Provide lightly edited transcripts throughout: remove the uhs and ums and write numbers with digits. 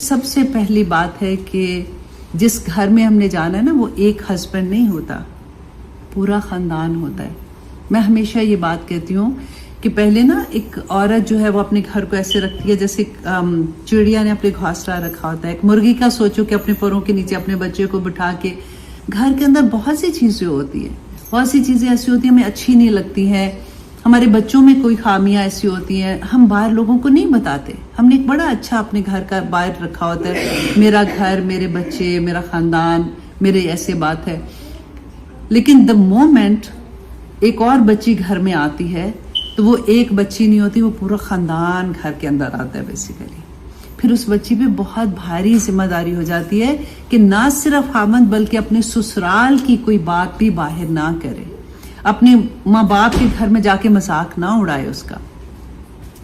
سب سے پہلی بات ہے کہ جس گھر میں ہم نے جانا ہے نا وہ ایک ہسبینڈ نہیں ہوتا، پورا خاندان ہوتا ہے. میں ہمیشہ یہ بات کہتی ہوں کہ پہلے نا ایک عورت جو ہے وہ اپنے گھر کو ایسے رکھتی ہے جیسے چڑیا نے اپنے گھونسلہ رکھا ہوتا ہے. ایک مرغی کا سوچو کہ اپنے پروں کے نیچے اپنے بچے کو بٹھا کے، گھر کے اندر بہت سی چیزیں ہوتی ہیں، بہت سی چیزیں ایسی ہوتی ہیں ہمیں اچھی نہیں لگتی ہیں، ہمارے بچوں میں کوئی خامیاں ایسی ہوتی ہیں ہم باہر لوگوں کو نہیں بتاتے. ہم نے ایک بڑا اچھا اپنے گھر کا باہر رکھا ہوتا ہے، میرا گھر، میرے بچے، میرا خاندان، میرے ایسے بات ہے. لیکن دا مومنٹ ایک اور بچی گھر میں آتی ہے تو وہ ایک بچی نہیں ہوتی، وہ پورا خاندان گھر کے اندر آتا ہے بیسیکلی. پھر اس بچی پہ بہت بھاری ذمہ داری ہو جاتی ہے کہ نہ صرف خامند بلکہ اپنے سسرال کی کوئی بات بھی باہر نہ کرے، اپنے ماں باپ کے گھر میں جا کے مذاق نہ اڑائے اس کا.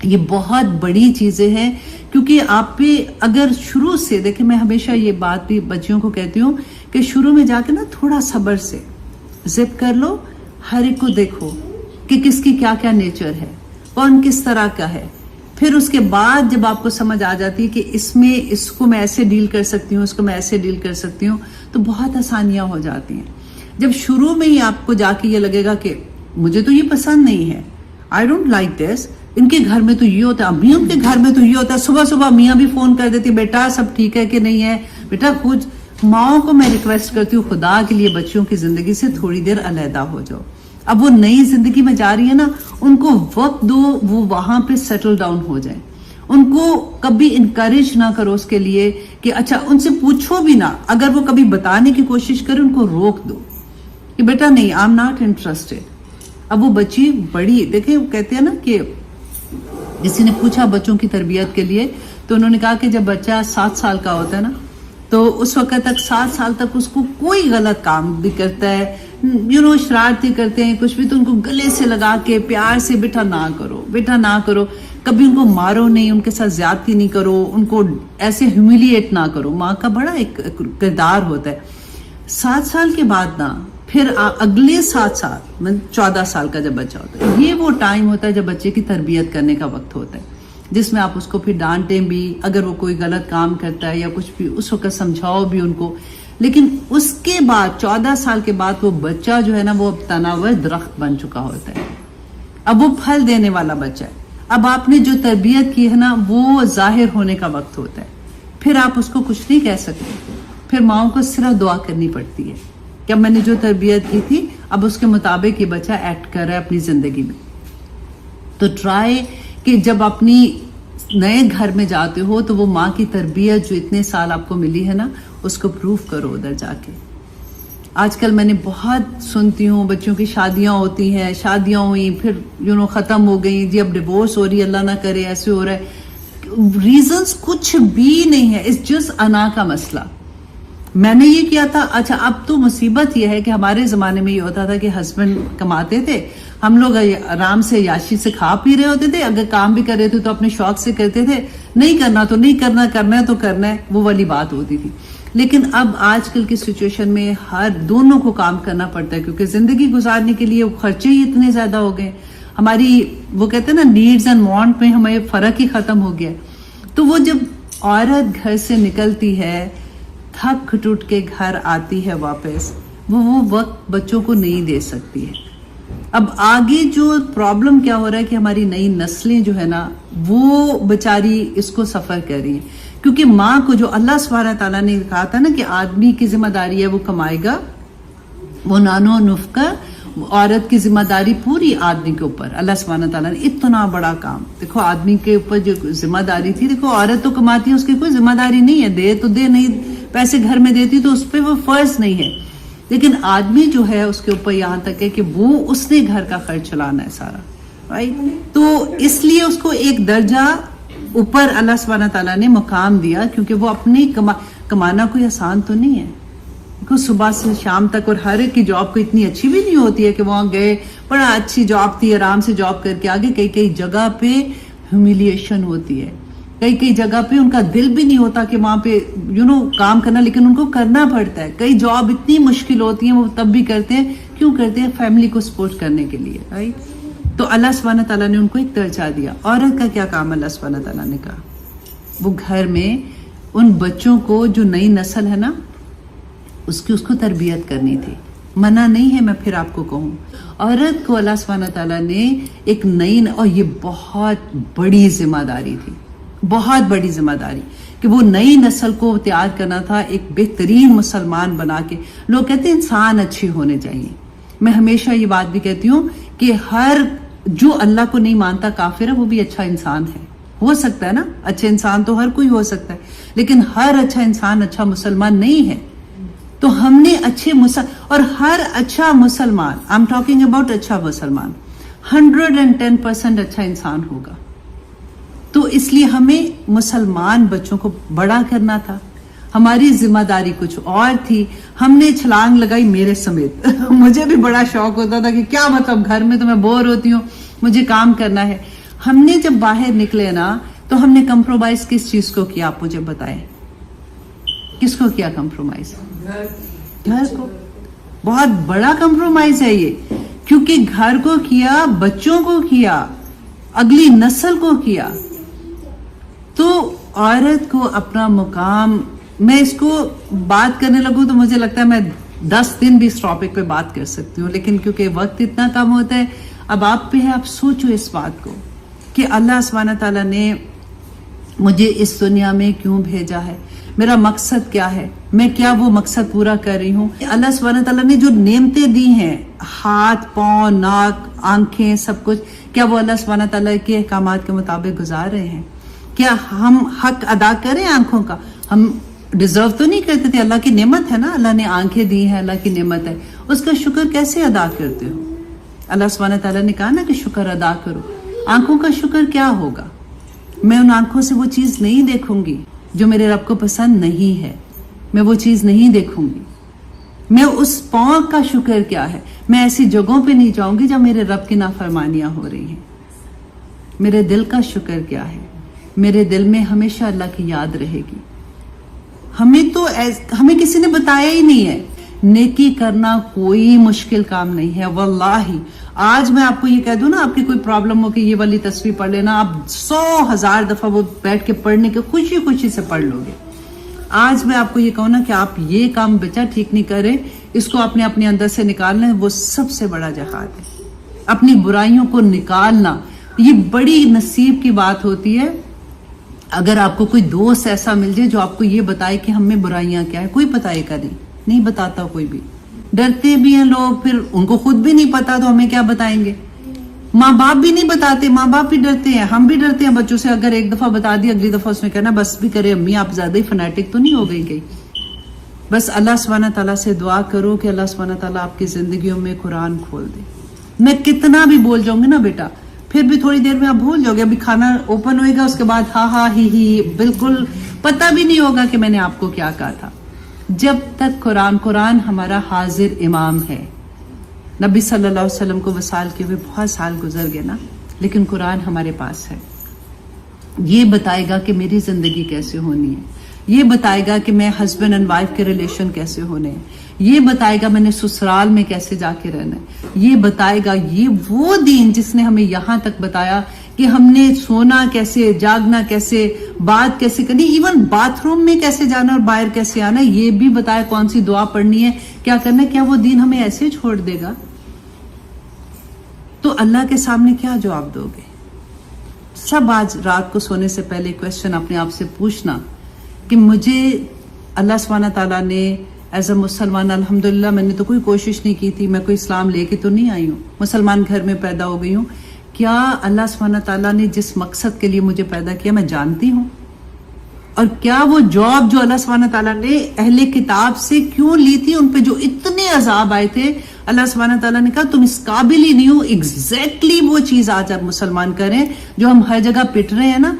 یہ بہت بڑی چیزیں ہیں کیونکہ آپ پہ اگر شروع سے دیکھیں، میں ہمیشہ یہ بات بھی بچیوں کو کہتی ہوں کہ شروع میں جا کے نا تھوڑا صبر سے زپ کر لو، ہر ایک کو دیکھو کہ کس کی کیا کیا نیچر ہے، کون کس طرح کا ہے. پھر اس کے بعد جب آپ کو سمجھ آ جاتی ہے کہ اس کو میں ایسے ڈیل کر سکتی ہوں، اس کو میں ایسے ڈیل کر سکتی ہوں، تو بہت آسانیاں ہو جاتی ہیں. جب شروع میں ہی آپ کو جا کے یہ لگے گا کہ مجھے تو یہ پسند نہیں ہے، آئی ڈونٹ لائک دس، ان کے گھر میں تو یہ ہوتا ہے، امی ان کے گھر میں تو یہ ہوتا ہے، صبح صبح میاں بھی فون کر دیتی بیٹا سب ٹھیک ہے کہ نہیں ہے. بیٹا کچھ ماؤں کو میں ریکویسٹ کرتی ہوں خدا کے لیے بچیوں کی زندگی سے تھوڑی دیر علیحدہ ہو جاؤ. اب وہ نئی زندگی میں جا رہی ہے نا، ان کو وقت دو، وہ وہاں پہ سیٹل ڈاؤن ہو جائیں. ان کو کبھی انکریج نہ کرو اس کے لیے کہ اچھا، ان سے پوچھو بھی نہ، اگر وہ کبھی بتانے کی کوشش کرے ان کو روک دو کہ بیٹا نہیں، آئی ایم ناٹ انٹرسٹڈ. اب وہ بچی بڑی، دیکھیں وہ کہتے ہیں نا کہ کسی نے پوچھا بچوں کی تربیت کے لیے تو انہوں نے کہا کہ جب بچہ 7 سال کا ہوتا ہے نا تو اس وقت تک 7 سال تک اس کو کوئی غلط کام بھی کرتا ہے، شرارتی کرتے ہیں کچھ بھی، تو ان کو گلے سے لگا کے پیار سے بیٹا نہ کرو، بیٹا نہ کرو، کبھی ان کو مارو نہیں، ان کے ساتھ زیادتی نہیں کرو، ان کو ایسے ہیوملیٹ نہ کرو. ماں کا بڑا ایک کردار ہوتا ہے. 7 سال کے بعد نا پھر اگلے 7 سال 14 سال کا جب بچہ ہوتا ہے، یہ وہ ٹائم ہوتا ہے جب بچے کی تربیت کرنے کا وقت ہوتا ہے، جس میں آپ اس کو پھر ڈانٹیں بھی اگر وہ کوئی غلط کام کرتا ہے یا کچھ بھی، اس وقت سمجھاؤ بھی ان کو. لیکن اس کے بعد 14 سال کے بعد وہ بچہ جو ہے نا وہ تناور درخت بن چکا ہوتا ہے، اب وہ پھل دینے والا بچہ ہے. اب آپ نے جو تربیت کی ہے نا وہ ظاہر ہونے کا وقت ہوتا ہے. پھر آپ اس کو کچھ نہیں کہہ سکتے، پھر ماؤں کو صرف دعا کرنی پڑتی ہے کہ اب میں نے جو تربیت کی تھی اب اس کے مطابق یہ بچہ ایکٹ کر رہا ہے اپنی زندگی میں. تو ٹرائی کہ جب اپنی نئے گھر میں جاتے ہو تو وہ ماں کی تربیت جو اتنے سال آپ کو ملی ہے نا اس کو پروف کرو ادھر جا کے. آج کل میں نے بہت سنتی ہوں بچوں کی شادیاں ہوتی ہیں، شادیاں ہوئی پھر ختم ہو گئی، جی اب ڈیورس ہو رہی ہے، اللہ نہ کرے ایسے ہو رہا ہے. ریزنز کچھ بھی نہیں ہے، اٹس جسٹ انا کا مسئلہ. میں نے یہ کیا تھا، اچھا اب تو مصیبت یہ ہے کہ ہمارے زمانے میں یہ ہوتا تھا کہ ہسبینڈ کماتے تھے، ہم لوگ آرام سے یاشی سے کھا پی رہے ہوتے تھے، اگر کام بھی کر رہے تھے تو اپنے شوق سے کرتے تھے، نہیں کرنا تو نہیں کرنا، کرنا ہے تو کرنا ہے، وہ والی بات ہوتی تھی. لیکن اب آج کل کی سچویشن میں ہر دونوں کو کام کرنا پڑتا ہے کیونکہ زندگی گزارنے کے لیے خرچے ہی اتنے زیادہ ہو گئے. ہماری وہ کہتے ہیں نا نیڈز اینڈ وانٹ میں ہمیں فرق ہی ختم ہو گیا. تو وہ جب عورت گھر سے نکلتی ہے، تھک ٹوٹ کے گھر آتی ہے واپس، وہ وقت بچوں کو نہیں دے سکتی ہے. اب آگے جو پرابلم کیا ہو رہا ہے کہ ہماری نئی نسلیں جو ہے نا وہ بیچاری اس کو سفر کر رہی ہیں کیونکہ ماں کو جو اللہ سبحانہ تعالیٰ نے کہا تھا نا کہ آدمی کی ذمہ داری ہے وہ کمائے گا، وہ نانو نفقہ، عورت کی ذمہ داری پوری آدمی کے اوپر. اللہ سبحانہ تعالیٰ نے اتنا بڑا کام، دیکھو آدمی کے اوپر جو ذمہ داری تھی، دیکھو عورت تو کماتی ہے، اس کی کوئی ذمہ داری نہیں ہے، دے تو دے، نہیں پیسے گھر میں دیتی تو اس پہ وہ فرض نہیں ہے. لیکن آدمی جو ہے اس کے اوپر یہاں تک ہے کہ وہ اس نے گھر کا خرچ چلانا ہے سارا، رائٹ. تو اس لیے اس کو ایک درجہ اوپر اللہ سبحانہ تعالیٰ نے مقام دیا کیونکہ وہ اپنی کمانا کوئی آسان تو نہیں ہے. صبح سے شام تک، اور ہر ایک کی جاب کو اتنی اچھی بھی نہیں ہوتی ہے کہ وہاں گئے بڑا اچھی جاب تھی آرام سے جاب کر کے آگے. کئی جگہ پہ ہیوملیشن ہوتی ہے، کئی جگہ پہ ان کا دل بھی نہیں ہوتا کہ وہاں پہ کام کرنا، لیکن ان کو کرنا پڑتا ہے. کئی جاب اتنی مشکل ہوتی ہیں وہ تب بھی کرتے ہیں، کیوں کرتے ہیں؟ فیملی کو سپورٹ کرنے کے لیے، رائٹ. تو اللہ سبحانہ تعالیٰ نے ان کو ایک درجہ دیا. عورت کا کیا کام اللہ سبحانہ تعالیٰ نے کہا؟ وہ گھر میں ان بچوں کو جو نئی نسل ہے نا اس کو تربیت کرنی تھی. منع نہیں ہے, میں پھر آپ کو کہوں, عورت کو اللہ سبحانہ تعالیٰ نے ایک نئی اور یہ بہت بڑی ذمہ داری تھی, بہت بڑی ذمہ داری کہ وہ نئی نسل کو تیار کرنا تھا ایک بہترین مسلمان بنا کے. لوگ کہتے ہیں انسان اچھے ہونے چاہیے. میں ہمیشہ یہ بات بھی کہتی ہوں کہ ہر جو اللہ کو نہیں مانتا کافر ہے وہ بھی اچھا انسان ہے. ہو سکتا ہے نا, اچھے انسان تو ہر کوئی ہو سکتا ہے, لیکن ہر اچھا انسان اچھا مسلمان نہیں ہے. تو ہم نے اچھے اور ہر اچھا مسلمان, آئی ایم ٹاکنگ اباؤٹ اچھا مسلمان, 110% اچھا انسان ہوگا. تو اس لیے ہمیں مسلمان بچوں کو بڑا کرنا تھا. ہماری ذمہ داری کچھ اور تھی. ہم نے چھلانگ لگائی میرے سمیت. مجھے بھی بڑا شوق ہوتا تھا کہ کیا مطلب گھر میں تو میں بور ہوتی ہوں, مجھے کام کرنا ہے. ہم نے جب باہر نکلے نا تو ہم نے کمپرومائز کس چیز کو کیا, آپ مجھے بتائیں کس کو کیا کمپرومائز؟ گھر کو. بہت بڑا کمپرومائز ہے یہ, کیونکہ گھر کو کیا, بچوں کو کیا, اگلی نسل کو کیا. تو عورت کو اپنا مقام, میں اس کو بات کرنے لگوں تو مجھے لگتا ہے میں 10 دن بھی اس ٹاپک پہ بات کر سکتی ہوں, لیکن کیونکہ وقت اتنا کم ہوتا ہے, اب آپ پہ ہے, آپ سوچو اس بات کو کہ اللہ سبحانہ تعالیٰ نے مجھے اس دنیا میں کیوں بھیجا ہے, میرا مقصد کیا ہے, میں کیا وہ مقصد پورا کر رہی ہوں. اللہ سبحانہ تعالیٰ نے جو نعمتیں دی ہیں, ہاتھ, پاؤں, ناک, آنکھیں, سب کچھ, کیا وہ اللہ سبحانہ تعالیٰ کے احکامات کے مطابق گزار رہے ہیں؟ کیا ہم حق ادا کریں آنکھوں کا؟ ہم ڈیزرو تو نہیں کرتے تھے, اللہ کی نعمت ہے نا, اللہ نے آنکھیں دی ہیں, اللہ کی نعمت ہے, اس کا شکر کیسے ادا کرتے ہو؟ اللہ سبحانہ تعالیٰ نے کہا نا کہ شکر ادا کرو. آنکھوں کا شکر کیا ہوگا؟ میں ان آنکھوں سے وہ چیز نہیں دیکھوں گی جو میرے رب کو پسند نہیں ہے, میں وہ چیز نہیں دیکھوں گی. میں اس پاؤں کا شکر کیا ہے, میں ایسی جگہوں پہ نہیں جاؤں گی جب میرے رب کی نافرمانیاں ہو رہی ہیں. میرے دل کا شکر کیا ہے, میرے دل میں ہمیشہ اللہ کی یاد رہے گی. ہمیں کسی نے بتایا ہی نہیں ہے, نیکی کرنا کوئی مشکل کام نہیں ہے واللہ. آج میں آپ کو یہ کہہ دوں نا, آپ کی کوئی پرابلم ہو کہ یہ والی تصویر پڑھ لینا, آپ 100,000 دفعہ وہ بیٹھ کے پڑھنے کے خوشی خوشی سے پڑھ لو گے. آج میں آپ کو یہ کہوں نا کہ آپ یہ کام بچہ ٹھیک نہیں کرے, اس کو اپنے اندر سے نکالنا ہے, وہ سب سے بڑا جہاد ہے. اپنی برائیوں کو نکالنا یہ بڑی نصیب کی بات ہوتی ہے. اگر آپ کو کوئی دوست ایسا مل جائے جو آپ کو یہ بتائے کہ ہم میں برائیاں کیا ہے, کوئی بتائے گا نہیں بتاتا کوئی بھی. ڈرتے بھی ہیں لوگ, پھر ان کو خود بھی نہیں پتا تو ہمیں کیا بتائیں گے. ماں باپ بھی نہیں بتاتے, ماں باپ بھی ڈرتے ہیں, ہم بھی ڈرتے ہیں بچوں سے. اگر ایک دفعہ بتا دی, اگلی دفعہ اس نے کہنا بس بھی کرے امی, آپ زیادہ ہی فنیٹک تو نہیں ہو گئی. بس اللہ سبحانہ تعالیٰ سے دعا کرو کہ اللہ سبحانہ تعالیٰ آپ کی زندگیوں میں قرآن کھول دے. میں کتنا بھی بول جاؤں گی نا بیٹا, پھر بھی تھوڑی دیر میں آپ بھول جاؤ گے. ابھی کھانا اوپن ہوئے گا, اس کے بعد ہاں ہی بالکل پتہ بھی نہیں ہوگا کہ میں نے آپ کو کیا کہا تھا. جب تک قرآن ہمارا حاضر امام ہے. نبی صلی اللہ علیہ وسلم کو وصال کے ہوئے بہت سال گزر گئے نا, لیکن قرآن ہمارے پاس ہے. یہ بتائے گا کہ میری زندگی کیسے ہونی ہے, یہ بتائے گا کہ میں ہسبینڈ اینڈ وائف کے ریلیشن کیسے ہونے ہیں, یہ بتائے گا میں نے سسرال میں کیسے جا کے رہنا ہے, یہ بتائے گا. یہ وہ دین جس نے ہمیں یہاں تک بتایا کہ ہم نے سونا کیسے, جاگنا کیسے, بات کیسے کرنی, ایون باتھ روم میں کیسے جانا اور باہر کیسے آنا, یہ بھی بتایا. کون سی دعا پڑھنی ہے, کیا کرنا ہے. کیا وہ دین ہمیں ایسے چھوڑ دے گا؟ تو اللہ کے سامنے کیا جواب دو گے؟ سب آج رات کو سونے سے پہلے کویسچن اپنے آپ سے پوچھنا کہ مجھے اللہ سبحانہ تعالیٰ نے ایز اے مسلمان, الحمدللہ میں نے تو کوئی کوشش نہیں کی تھی, میں کوئی اسلام لے کے تو نہیں آئی ہوں, مسلمان گھر میں پیدا ہو گئی ہوں. کیا اللہ سبحانہ تعالیٰ نے جس مقصد کے لیے مجھے پیدا کیا میں جانتی ہوں؟ اور کیا وہ جاب جو اللہ سبحانہ تعالیٰ نے اہل کتاب سے کیوں لی تھی, ان پہ جو اتنے عذاب آئے تھے, اللہ سبحانہ تعالیٰ نے کہا تم اس قابل ہی نہیں ہو. ایگزیکٹلی وہ چیز آج آپ مسلمان کریں جو ہم ہر جگہ پٹ رہے ہیں نا,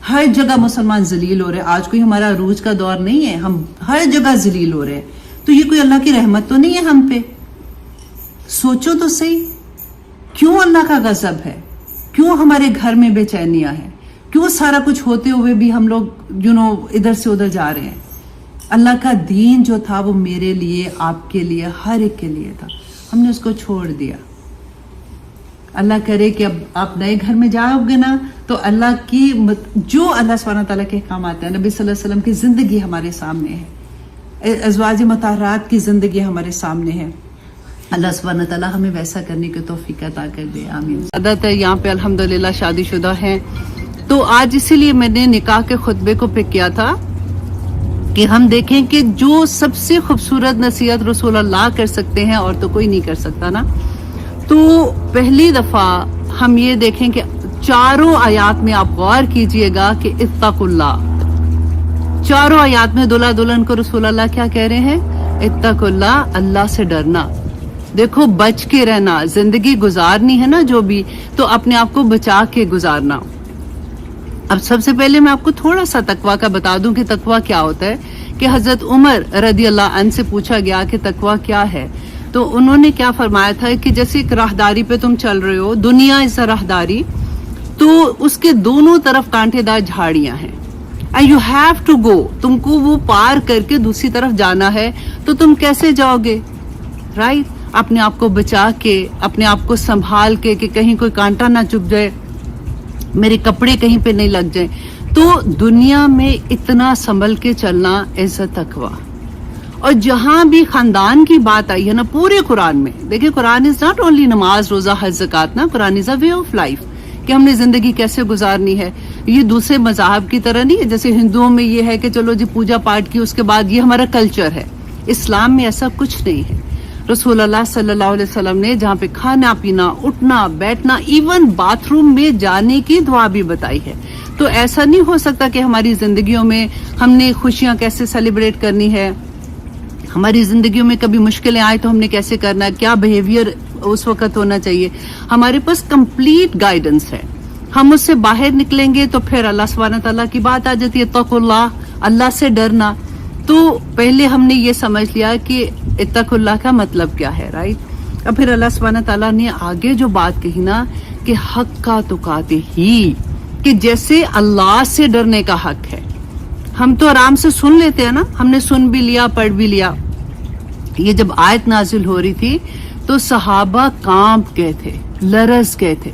ہر جگہ مسلمان ذلیل ہو رہے ہیں. آج کوئی ہمارا عروج کا دور نہیں ہے, ہم ہر جگہ ذلیل ہو رہے ہیں. تو یہ کوئی اللہ کی رحمت تو نہیں ہے ہم پہ؟ سوچو تو صحیح, کیوں اللہ کا غضب ہے, کیوں ہمارے گھر میں بے چینیاں ہیں, کیوں سارا کچھ ہوتے ہوئے بھی ہم لوگ ادھر سے ادھر جا رہے ہیں. اللہ کا دین جو تھا وہ میرے لیے, آپ کے لیے, ہر ایک کے لیے تھا, ہم نے اس کو چھوڑ دیا. اللہ کرے کہ اب آپ نئے گھر میں جاؤ گے نا تو اللہ کی جو اللہ سبحانہ تعالیٰ کے احکام آتے ہیں، نبی صلی اللہ علیہ وسلم کی زندگی ہمارے سامنے ہے، ازواج مطہرات کی زندگی ہمارے سامنے ہے، اللہ سبحانہ تعالیٰ ہمیں ویسا کرنے کی توفیق عطا کر دے، آمین۔ عادت ہے یہاں پہ الحمدللہ شادی شدہ ہیں، تو آج اسی لیے میں نے نکاح کے خطبے کو پک کیا تھا کہ ہم دیکھیں کہ جو سب سے خوبصورت نصیحت رسول اللہ کر سکتے ہیں اور تو کوئی نہیں کر سکتا نا، تو پہلی دفعہ ہم یہ دیکھیں کہ چاروں آیات میں آپ غور کیجئے گا کہ اتقوا اللہ، چاروں آیات میں دلہا دلہن کو رسول اللہ کیا کہہ رہے ہیں؟ اتقوا اللہ، اللہ سے ڈرنا۔ دیکھو بچ کے رہنا، زندگی گزارنی ہے نا جو بھی، تو اپنے آپ کو بچا کے گزارنا۔ اب سب سے پہلے میں آپ کو تھوڑا سا تقویٰ کا بتا دوں کہ تقویٰ کیا ہوتا ہے، کہ حضرت عمر رضی اللہ عنہ سے پوچھا گیا کہ تقویٰ کیا ہے، تو انہوں نے کیا فرمایا تھا کہ جیسے ایک راہداری پہ تم چل رہے ہو، دنیا اس راہداری، تو اس کے دونوں طرف کانٹے دار جھاڑیاں ہیں، and you have to go، تم کو وہ پار کر کے دوسری طرف جانا ہے، تو تم کیسے جاؤ گے؟ رائٹ، اپنے آپ کو بچا کے، اپنے آپ کو سنبھال کے کہ کہیں کوئی کانٹا نہ چپ جائے، میرے کپڑے کہیں پہ نہیں لگ جائیں۔ تو دنیا میں اتنا سنبھل کے چلنا از اے تقویٰ۔ اور جہاں بھی خاندان کی بات آئی ہے نا پورے قرآن میں، دیکھیں قرآن از ناٹ اونلی نماز روزہ حج زکوٰۃ نا، قرآن از اے وے آف لائف، کہ ہم نے زندگی کیسے گزارنی ہے۔ یہ دوسرے مذاہب کی طرح نہیں ہے، جیسے ہندوؤں میں یہ ہے کہ چلو جی پوجا پاٹ کی اس کے بعد یہ ہمارا کلچر ہے، اسلام میں ایسا کچھ نہیں ہے۔ رسول اللہ صلی اللہ علیہ وسلم نے جہاں پہ کھانا پینا، اٹھنا بیٹھنا، ایون باتھ روم میں جانے کی دعا بھی بتائی ہے۔ تو ایسا نہیں ہو سکتا کہ ہماری زندگیوں میں ہم نے خوشیاں کیسے سیلیبریٹ کرنی ہے، ہماری زندگیوں میں کبھی مشکلیں آئے تو ہم نے کیسے کرنا ہے، کیا بیہیویئر اس وقت ہونا چاہیے۔ ہمارے پاس کمپلیٹ گائیڈنس ہے، ہم اس سے باہر نکلیں گے تو پھر اللہ سبحانہ تعالیٰ کی بات آ جاتی ہے، اتقوا اللہ، اللہ سے ڈرنا۔ تو پہلے ہم نے یہ سمجھ لیا کہ اتقوا اللہ کا مطلب کیا ہے، رائٹ۔ اب پھر اللہ سبحانہ تعالیٰ نے آگے جو بات کہی نا کہ حق کا تقاتے ہی، کہ جیسے اللہ سے ڈرنے کا حق ہے۔ ہم تو آرام سے سن لیتے ہیں نا، ہم نے سن بھی لیا، پڑھ بھی لیا۔ یہ جب آیت نازل ہو رہی تھی تو صحابہ کانپ گئے تھے، لرز گئے تھے،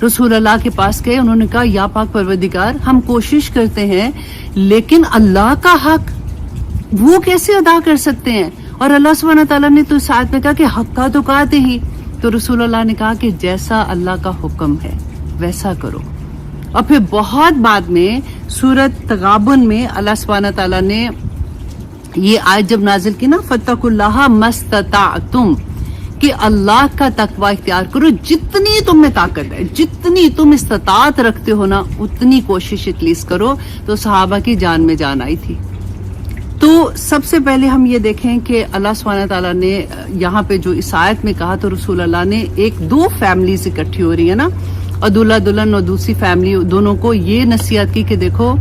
رسول اللہ کے پاس گئے، انہوں نے کہا یا پاک پروردگار، ہم کوشش کرتے ہیں لیکن اللہ کا حق وہ کیسے ادا کر سکتے ہیں؟ اور اللہ سبحانہ تعالیٰ نے تو اس آیت میں کہا کہ حق کا تقاتے ہی، تو رسول اللہ نے کہا کہ جیسا اللہ کا حکم ہے ویسا کرو۔ اور پھر بہت بعد میں سورۃ تغابن میں اللہ سبحانہ تعالیٰ نے یہ آیت جب نازل کی نا، فاتقوا اللہ ما استطعتم، کہ اللہ کا تقوی اختیار کرو، جتنی تم میں طاقت ہے، جتنی تم استطاعت رکھتے ہو نا اتنی کوشش ایٹ لیسٹ کرو۔ تو صحابہ کی جان میں جان آئی تھی۔ تو سب سے پہلے ہم یہ دیکھیں کہ اللہ سبحانہ تعالیٰ نے یہاں پہ جو اس آیت میں کہا، تو رسول اللہ نے ایک دو فیملیز اکٹھی ہو رہی ہے نا، اور دلہا دلہن اور دوسری فیملی دونوں کو یہ نصیحت کی کہ دیکھو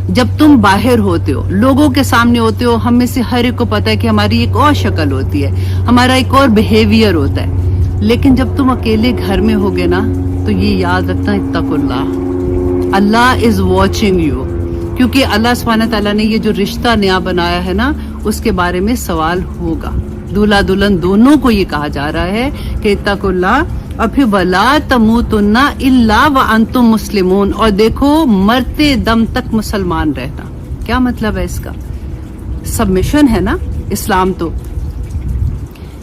جب تم باہر ہوتے ہو، لوگوں کے سامنے ہوتے ہو، ہم میں سے ہر ایک کو پتا ہے کہ ہماری ایک اور شکل ہوتی ہے، ہمارا ایک اور بیہیویئر ہوتا ہے، لیکن جب تم اکیلے گھر میں ہوگے نا تو یہ یاد رکھنا، اتقوا اللہ، اللہ از واچنگ یو، کیونکہ اللہ سبحانہ تعالیٰ نے یہ جو رشتہ نیا بنایا ہے نا اس کے بارے میں سوال ہوگا۔ دولہا دلہن دونوں کو یہ کہا جا رہا ہے کہ اتقوا اللہ، اور پھر وَلَا تَمُوتُنَّ إِلَّا وَأَنْتُمْ مُسْلِمُونَ، اور دیکھو مرتے دم تک مسلمان رہنا۔ کیا مطلب ہے اس کا؟ سبمیشن ہے نا اسلام تو،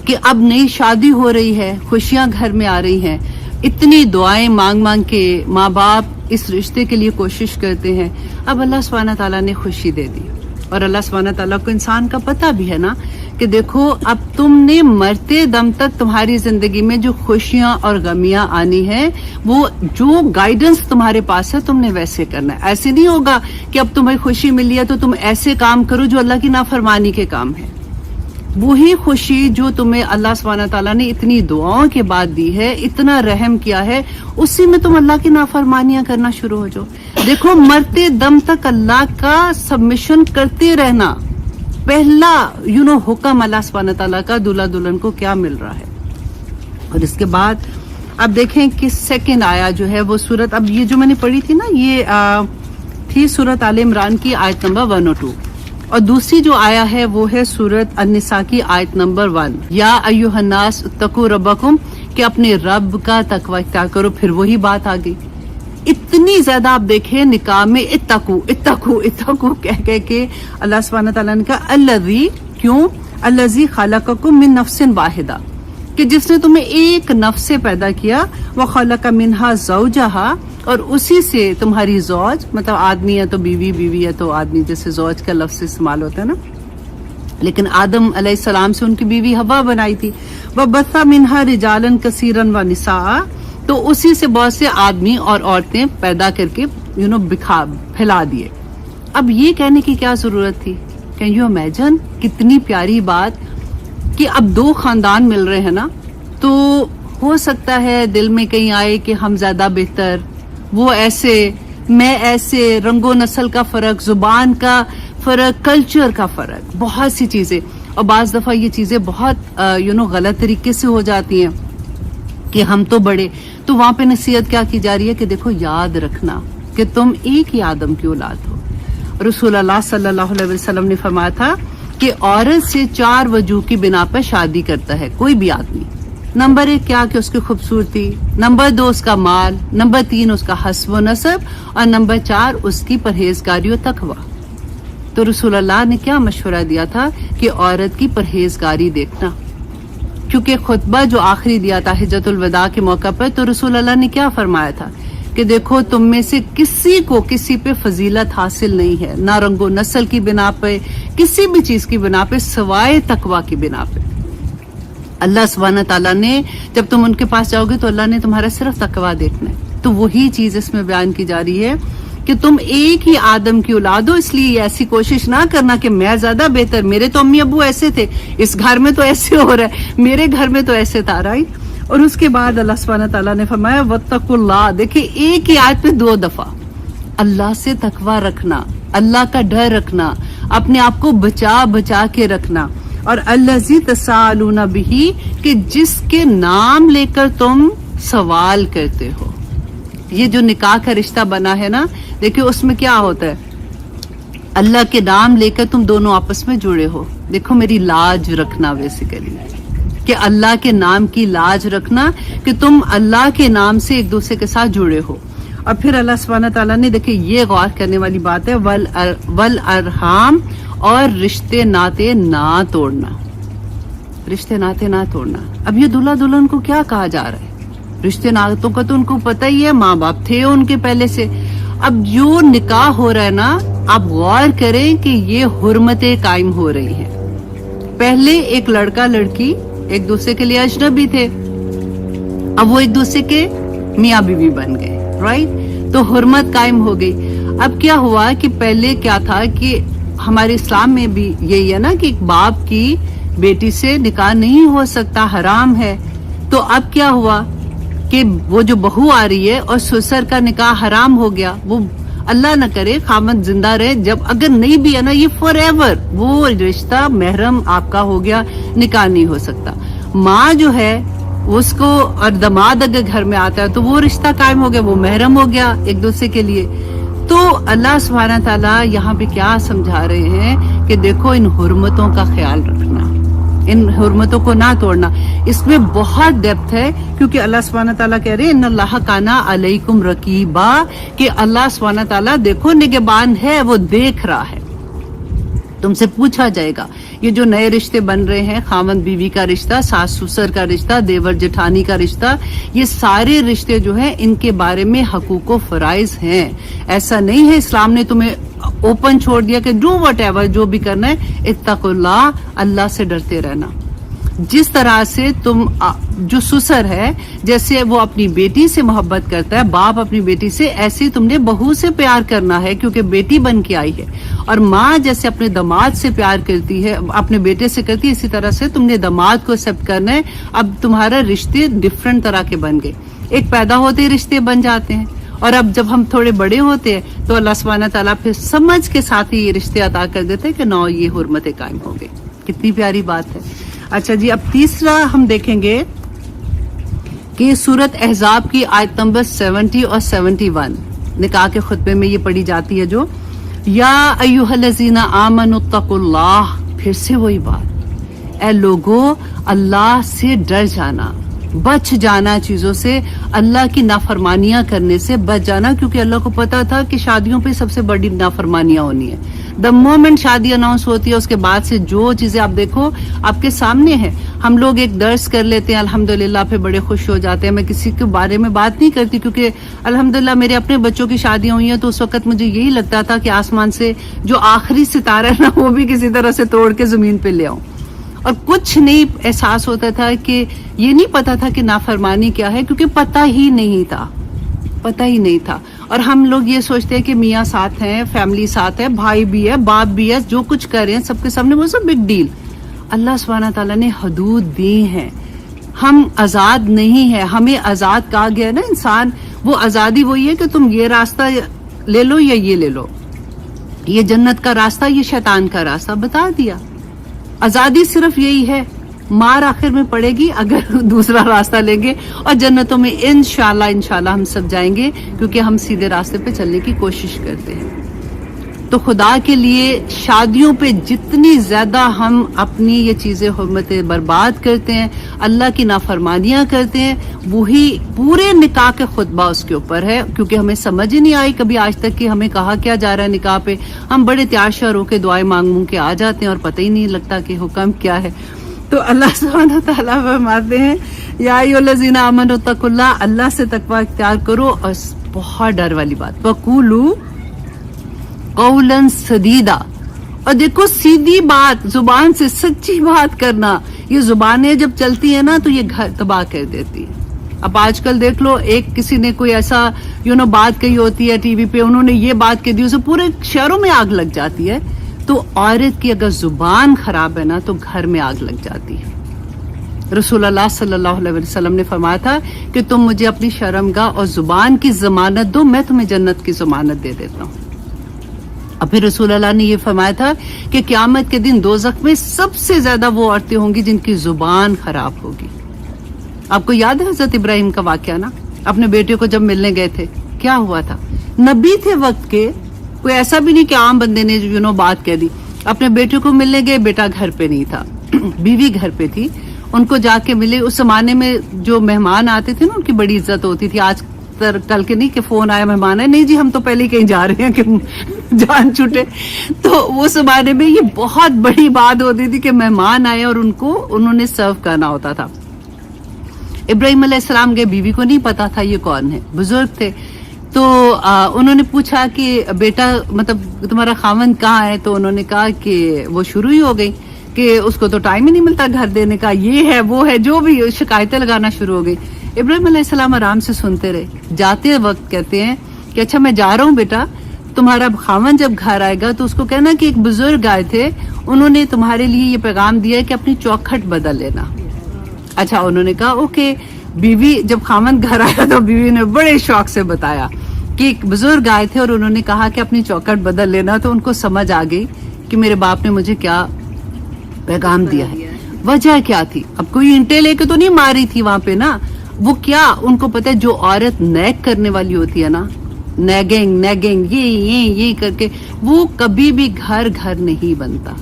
کہ اب نئی شادی ہو رہی ہے، خوشیاں گھر میں آ رہی ہیں، اتنی دعائیں مانگ مانگ کے ماں باپ اس رشتے کے لیے کوشش کرتے ہیں، اب اللہ سبحانہ تعالیٰ نے خوشی دے دی، اور اللہ سبحانہ تعالیٰ کو انسان کا پتہ بھی ہے نا کہ دیکھو اب تم نے مرتے دم تک تمہاری زندگی میں جو خوشیاں اور غمیاں آنی ہیں، وہ جو گائیڈنس تمہارے پاس ہے تم نے ویسے کرنا ہے۔ ایسے نہیں ہوگا کہ اب تمہیں خوشی ملی ہے تو تم ایسے کام کرو جو اللہ کی نافرمانی کے کام ہے۔ وہی خوشی جو تمہیں اللہ سبحانہ تعالیٰ نے اتنی دعاؤں کے بعد دی ہے، اتنا رحم کیا ہے، اسی میں تم اللہ کی نافرمانیاں کرنا شروع ہو جاؤ۔ دیکھو مرتے دم تک اللہ کا سبمیشن کرتے رہنا، پہلا حکم اللہ سبحانہ تعالیٰ کا دلہا دلہن کو کیا مل رہا ہے۔ اور اس کے بعد اب دیکھیں کہ سیکنڈ آیا جو ہے وہ سورت، اب یہ جو میں نے پڑھی تھی نا یہ تھی سورت آل عمران کی آیت نمبر 102، اور دوسری جو آیا ہے وہ ہے سورت النساء کی آیت نمبر 1، یا ایھا الناس اتقوا ربکم، کہ اپنے رب کا تقوی اختیار کرو. پھر وہی بات آ گئی, اتنی زیادہ آپ دیکھیں نکاح میں اتقو اتقو اتقو کہہ کہہ کے اللہ سبحانہ تعالیٰ نے کہا الذی, کیوں؟ الذی خلقکم من نفس واحدہ, کہ جس نے تمہیں ایک نفس سے پیدا کیا, وخلق منہا زوجہا, اور اسی سے تمہاری زوج, مطلب آدمی ہے تو بیوی, بیوی ہے تو آدمی, جیسے زوج کا لفظ استعمال ہوتا ہے نا, لیکن آدم علیہ السلام سے ان کی بیوی حوا بنائی تھی. وبث منہا رجالا کثیرا ونساء, تو اسی سے بہت سے آدمی اور عورتیں پیدا کر کے پھیلا دیے. اب یہ کہنے کی کیا ضرورت تھی؟ کین یو امیجن کتنی پیاری بات کہ اب دو خاندان مل رہے ہیں نا, تو ہو سکتا ہے دل میں کہیں آئے کہ ہم زیادہ بہتر, وہ ایسے, میں ایسے, رنگ و نسل کا فرق, زبان کا فرق, کلچر کا فرق, بہت سی چیزیں. اور بعض دفعہ یہ چیزیں بہت غلط طریقے سے ہو جاتی ہیں کہ ہم تو بڑے. تو وہاں پہ نصیحت کیا کی جا رہی ہے کہ دیکھو یاد رکھنا کہ تم ایک ہی آدم کی اولاد ہو. رسول اللہ صلی اللہ علیہ وسلم نے فرمایا تھا کہ عورت سے 4 وجوہ کی بنا پر شادی کرتا ہے کوئی بھی آدمی. نمبر 1 کیا کہ اس کی خوبصورتی, نمبر 2 اس کا مال, نمبر 3 اس کا حسب و نسب, اور نمبر 4 اس کی پرہیزگاری و تقوی. تو رسول اللہ نے کیا مشورہ دیا تھا کہ عورت کی پرہیزگاری دیکھنا, کیونکہ خطبہ جو آخری دیا تھا حجۃ الوداع کے موقع پر, تو رسول اللہ نے کیا فرمایا تھا کہ دیکھو تم میں سے کسی کو کسی پہ فضیلت حاصل نہیں ہے, نہ رنگ و نسل کی بنا پہ, کسی بھی چیز کی بنا پہ, سوائے تقوی کی بنا پہ. اللہ سبحانہ تعالیٰ نے, جب تم ان کے پاس جاؤ گے تو اللہ نے تمہارا صرف تقوی دیکھنا ہے. تو وہی چیز اس میں بیان کی جا رہی ہے کہ تم ایک ہی آدم کی اولاد ہو, اس لیے ایسی کوشش نہ کرنا کہ میں زیادہ بہتر, میرے تو امی ابو ایسے تھے, اس گھر میں تو ایسے ہو رہا ہے, میرے گھر میں تو ایسے تھا, رائٹ. اور اس کے بعد اللہ سبحانہ تعالیٰ نے فرمایا واتقوا اللہ. دیکھیں ایک ہی آیت پہ 2 دفعہ اللہ سے تقوی رکھنا, اللہ کا ڈر رکھنا, اپنے آپ کو بچا بچا کے رکھنا. اور الذی تساءلون بہ, کہ جس کے نام لے کر تم سوال کرتے ہو. یہ جو نکاح کا رشتہ بنا ہے نا, دیکھیں اس میں کیا ہوتا ہے, اللہ کے نام لے کر تم دونوں آپس میں جڑے ہو. دیکھو میری لاج رکھنا, بیسیکلی کہ اللہ کے نام کی لاج رکھنا, کہ تم اللہ کے نام سے ایک دوسرے کے ساتھ جڑے ہو. اور پھر اللہ سبحانہ تعالیٰ نے, دیکھیں یہ غور کرنے والی بات ہے, والارحام, اور رشتے ناطے نہ توڑنا, رشتے ناطے نہ توڑنا. اب یہ دلہا دلہن کو کیا کہا جا رہا ہے؟ رشتے ناطوں کا تو ان کو پتہ ہی ہے, ماں باپ تھے ان کے پہلے سے. اب جو نکاح ہو رہا ہے نا, آپ غور کریں کہ یہ حرمتیں قائم ہو رہی ہیں. پہلے ایک لڑکا لڑکی ایک دوسرے کے لیے اجنبی تھے, اب وہ ایک دوسرے کے میاں بیوی بن گئے, رائٹ. تو حرمت قائم ہو گئی. اب کیا ہوا کہ پہلے کیا تھا کہ ہمارے اسلام میں بھی یہی ہے نا کہ ایک باپ کی بیٹی سے نکاح نہیں ہو سکتا, حرام ہے. تو اب کیا ہوا کہ وہ جو بہو آ رہی ہے اور سسر کا نکاح حرام ہو گیا. وہ اللہ نہ کرے خامد زندہ رہے, جب اگر نہیں بھی ہے نا یہ فار ایور وہ رشتہ محرم آپ کا ہو گیا, نکاح نہیں ہو سکتا. ماں جو ہے اس کو, اور دماد اگر گھر میں آتا ہے تو وہ رشتہ قائم ہو گیا, وہ محرم ہو گیا ایک دوسرے کے لیے. تو اللہ سبحانہ تعالیٰ یہاں پہ کیا سمجھا رہے ہیں کہ دیکھو ان حرمتوں کا خیال رکھنا, ان حرمتوں کو نہ توڑنا. اس میں بہت ڈیپتھ ہے, کیونکہ اللہ سبحانہ تعالیٰ کہہ رہے ہیں ان اللہ کان علیکم رقیبا, کہ اللہ سبحانہ تعالیٰ دیکھو نگہبان ہے, وہ دیکھ رہا ہے. تم سے پوچھا جائے گا. یہ جو نئے رشتے بن رہے ہیں, خاوند بیوی کا رشتہ, ساس سسر کا رشتہ, دیور جٹھانی کا رشتہ, یہ سارے رشتے جو ہیں ان کے بارے میں حقوق و فرائض ہیں. ایسا نہیں ہے اسلام نے تمہیں اوپن چھوڑ دیا کہ ڈو وٹ ایور, جو بھی کرنا ہے. اتقوا اللہ, اللہ سے ڈرتے رہنا. جس طرح سے تم جو سسر ہے, جیسے وہ اپنی بیٹی سے محبت کرتا ہے, باپ اپنی بیٹی سے, ایسے تم نے بہو سے پیار کرنا ہے کیونکہ بیٹی بن کے آئی ہے. اور ماں جیسے اپنے داماد سے پیار کرتی ہے, اپنے بیٹے سے کرتی ہے, اسی طرح سے تم نے داماد کو ایکسپٹ کرنا ہے. اب تمہارا رشتے ڈفرنٹ طرح کے بن گئے. ایک پیدا ہوتے ہی رشتے بن جاتے ہیں, اور اب جب ہم تھوڑے بڑے ہوتے ہیں تو اللہ سبحانہ تعالیٰ پھر سمجھ کے ساتھ ہی یہ رشتے عطا کر دیتے ہیں کہ نو یہ حرمتیں قائم ہو گئی. کتنی پیاری بات ہے. اچھا جی, اب تیسرا ہم دیکھیں گے کہ سورت احزاب کی آیت نمبر 70 اور 71 نکاح کے خطبے میں یہ پڑھی جاتی ہے, جو یا ایھا الذین آمنوا اتقوا اللہ. پھر سے وہی بات, اے لوگو اللہ سے ڈر جانا. بچ جانا چیزوں سے, اللہ کی نافرمانیاں کرنے سے بچ جانا, کیونکہ اللہ کو پتا تھا کہ شادیوں پہ سب سے بڑی نافرمانیاں ہونی ہے. دا مومنٹ شادی اناؤنس ہوتی ہے اس کے بعد سے جو چیزیں آپ دیکھو آپ کے سامنے ہیں. ہم لوگ ایک درس کر لیتے ہیں الحمدللہ, پھر بڑے خوش ہو جاتے ہیں. میں کسی کے بارے میں بات نہیں کرتی کیونکہ الحمدللہ میرے اپنے بچوں کی شادیاں ہوئی ہیں, تو اس وقت مجھے یہی لگتا تھا کہ آسمان سے جو آخری ستارہ ہے نا وہ بھی کسی طرح سے توڑ کے زمین پہ لے آؤں. اور کچھ نہیں احساس ہوتا تھا کہ یہ نہیں پتا تھا کہ نافرمانی کیا ہے, کیونکہ پتہ ہی نہیں تھا. اور ہم لوگ یہ سوچتے ہیں کہ میاں ساتھ ہیں, فیملی ساتھ ہے, بھائی بھی ہے, باپ بھی ہے, جو کچھ کر رہے ہیں سب کے سامنے وہ سب بگ ڈیل. اللہ سبحانہ تعالیٰ نے حدود دی ہیں, ہم آزاد نہیں ہیں. ہمیں آزاد کہا گیا نا, انسان وہ آزادی وہی ہے کہ تم یہ راستہ لے لو یا یہ لے لو, یہ جنت کا راستہ یہ شیطان کا راستہ بتا دیا. آزادی صرف یہی ہے, مار آخر میں پڑے گی اگر دوسرا راستہ لیں گے, اور جنتوں میں انشاءاللہ ہم سب جائیں گے کیونکہ ہم سیدھے راستے پہ چلنے کی کوشش کرتے ہیں. تو خدا کے لیے شادیوں پہ جتنی زیادہ ہم اپنی یہ چیزیں حرمتیں برباد کرتے ہیں, اللہ کی نافرمانیاں کرتے ہیں, وہی پورے نکاح کے خطبہ اس کے اوپر ہے. کیونکہ ہمیں سمجھ ہی نہیں آئی کبھی آج تک کہ ہمیں کہا کیا جا رہا ہے نکاح پہ. ہم بڑے تیار شیار ہو کے دعائیں مانگ کے آ جاتے ہیں اور پتہ ہی نہیں لگتا کہ حکم کیا ہے. تو اللہ سبحانہ تعالیٰ فرماتے ہیں یا ایھا الذین آمنوا اتقوا اللہ, اللہ سے تقوی اختیار کرو. اور بہت ڈر والی بات, وقولوا قولا سدیدا, اور دیکھو سیدھی بات, زبان سے سچی بات کرنا. یہ زبانیں جب چلتی ہیں نا تو یہ گھر تباہ کر دیتی ہے. اب آج کل دیکھ لو, ایک کسی نے کوئی ایسا بات کہی ہوتی ہے ٹی وی پہ, انہوں نے یہ بات کہہ دی, اسے پورے شہروں میں آگ لگ جاتی ہے. تو عورت کی اگر زبان خراب ہے نا تو گھر میں آگ لگ جاتی ہے. رسول اللہ صلی اللہ علیہ وسلم نے فرمایا تھا کہ تم مجھے اپنی شرمگاہ اور زبان کی ضمانت دو, میں تمہیں جنت کی ضمانت دے دیتا ہوں. اور پھر رسول اللہ نے یہ فرمایا تھا کہ قیامت کے دن دوزخ میں سب سے زیادہ وہ عورتیں ہوں گی جن کی زبان خراب ہوگی. آپ کو یاد ہے حضرت ابراہیم کا واقعہ نا, اپنے بیٹے کو جب ملنے گئے تھے کیا ہوا تھا. نبی تھے وقت کے, کوئی ایسا بھی نہیں کہ عام بندے نے بات کہہ دی. اپنے بیٹے کو ملنے گئے, بیٹا گھر پہ نہیں تھا, بیوی گھر پہ تھی. ان کو جا کے ملے. اس زمانے میں جو مہمان آتے تھے نا ان کی بڑی عزت ہوتی تھی. آج کل کے نہیں کہ فون آیا مہمان ہے, نہیں جی ہم تو پہلے کہیں جا رہے ہیں کہ جان چھوٹے. تو وہ زمانے میں یہ بہت بڑی بات ہوتی تھی کہ مہمان آئے اور انہوں نے سرو کرنا ہوتا تھا. ابراہیم علیہ السلام گئے, بیوی کو نہیں پتا تھا یہ کون ہے, بزرگ تھے. تو انہوں نے پوچھا کہ بیٹا مطلب تمہارا خاوند کہاں ہے. تو انہوں نے کہا کہ وہ شروع ہی ہو گئی کہ اس کو تو ٹائم ہی نہیں ملتا گھر دینے کا, یہ ہے وہ ہے, جو بھی شکایتیں لگانا شروع ہو گئی. ابراہیم علیہ السلام آرام سے سنتے رہے. جاتے وقت کہتے ہیں کہ اچھا میں جا رہا ہوں بیٹا, تمہارا خاوند جب گھر آئے گا تو اس کو کہنا کہ ایک بزرگ آئے تھے, انہوں نے تمہارے لیے یہ پیغام دیا ہے کہ اپنی چوکھٹ بدل لینا. اچھا انہوں نے کہا اوکے. بیوی جب خاوند گھر آیا تو بیوی نے بڑے شوق سے بتایا کہ ایک بزرگ آئے تھے اور انہوں نے کہا کہ اپنی چوکھٹ بدل لینا. تو ان کو سمجھ آ گئی کہ میرے باپ نے مجھے کیا پیغام دیا ہے. وجہ کیا تھی, اب کوئی اینٹیں لے کے تو نہیں ماری تھی وہاں پہ نا, وہ کیا ان کو پتا ہے جو عورت نیک کرنے والی ہوتی ہے نا, نیگنگ یہ کر کے, وہ کبھی بھی گھر نہیں بنتا.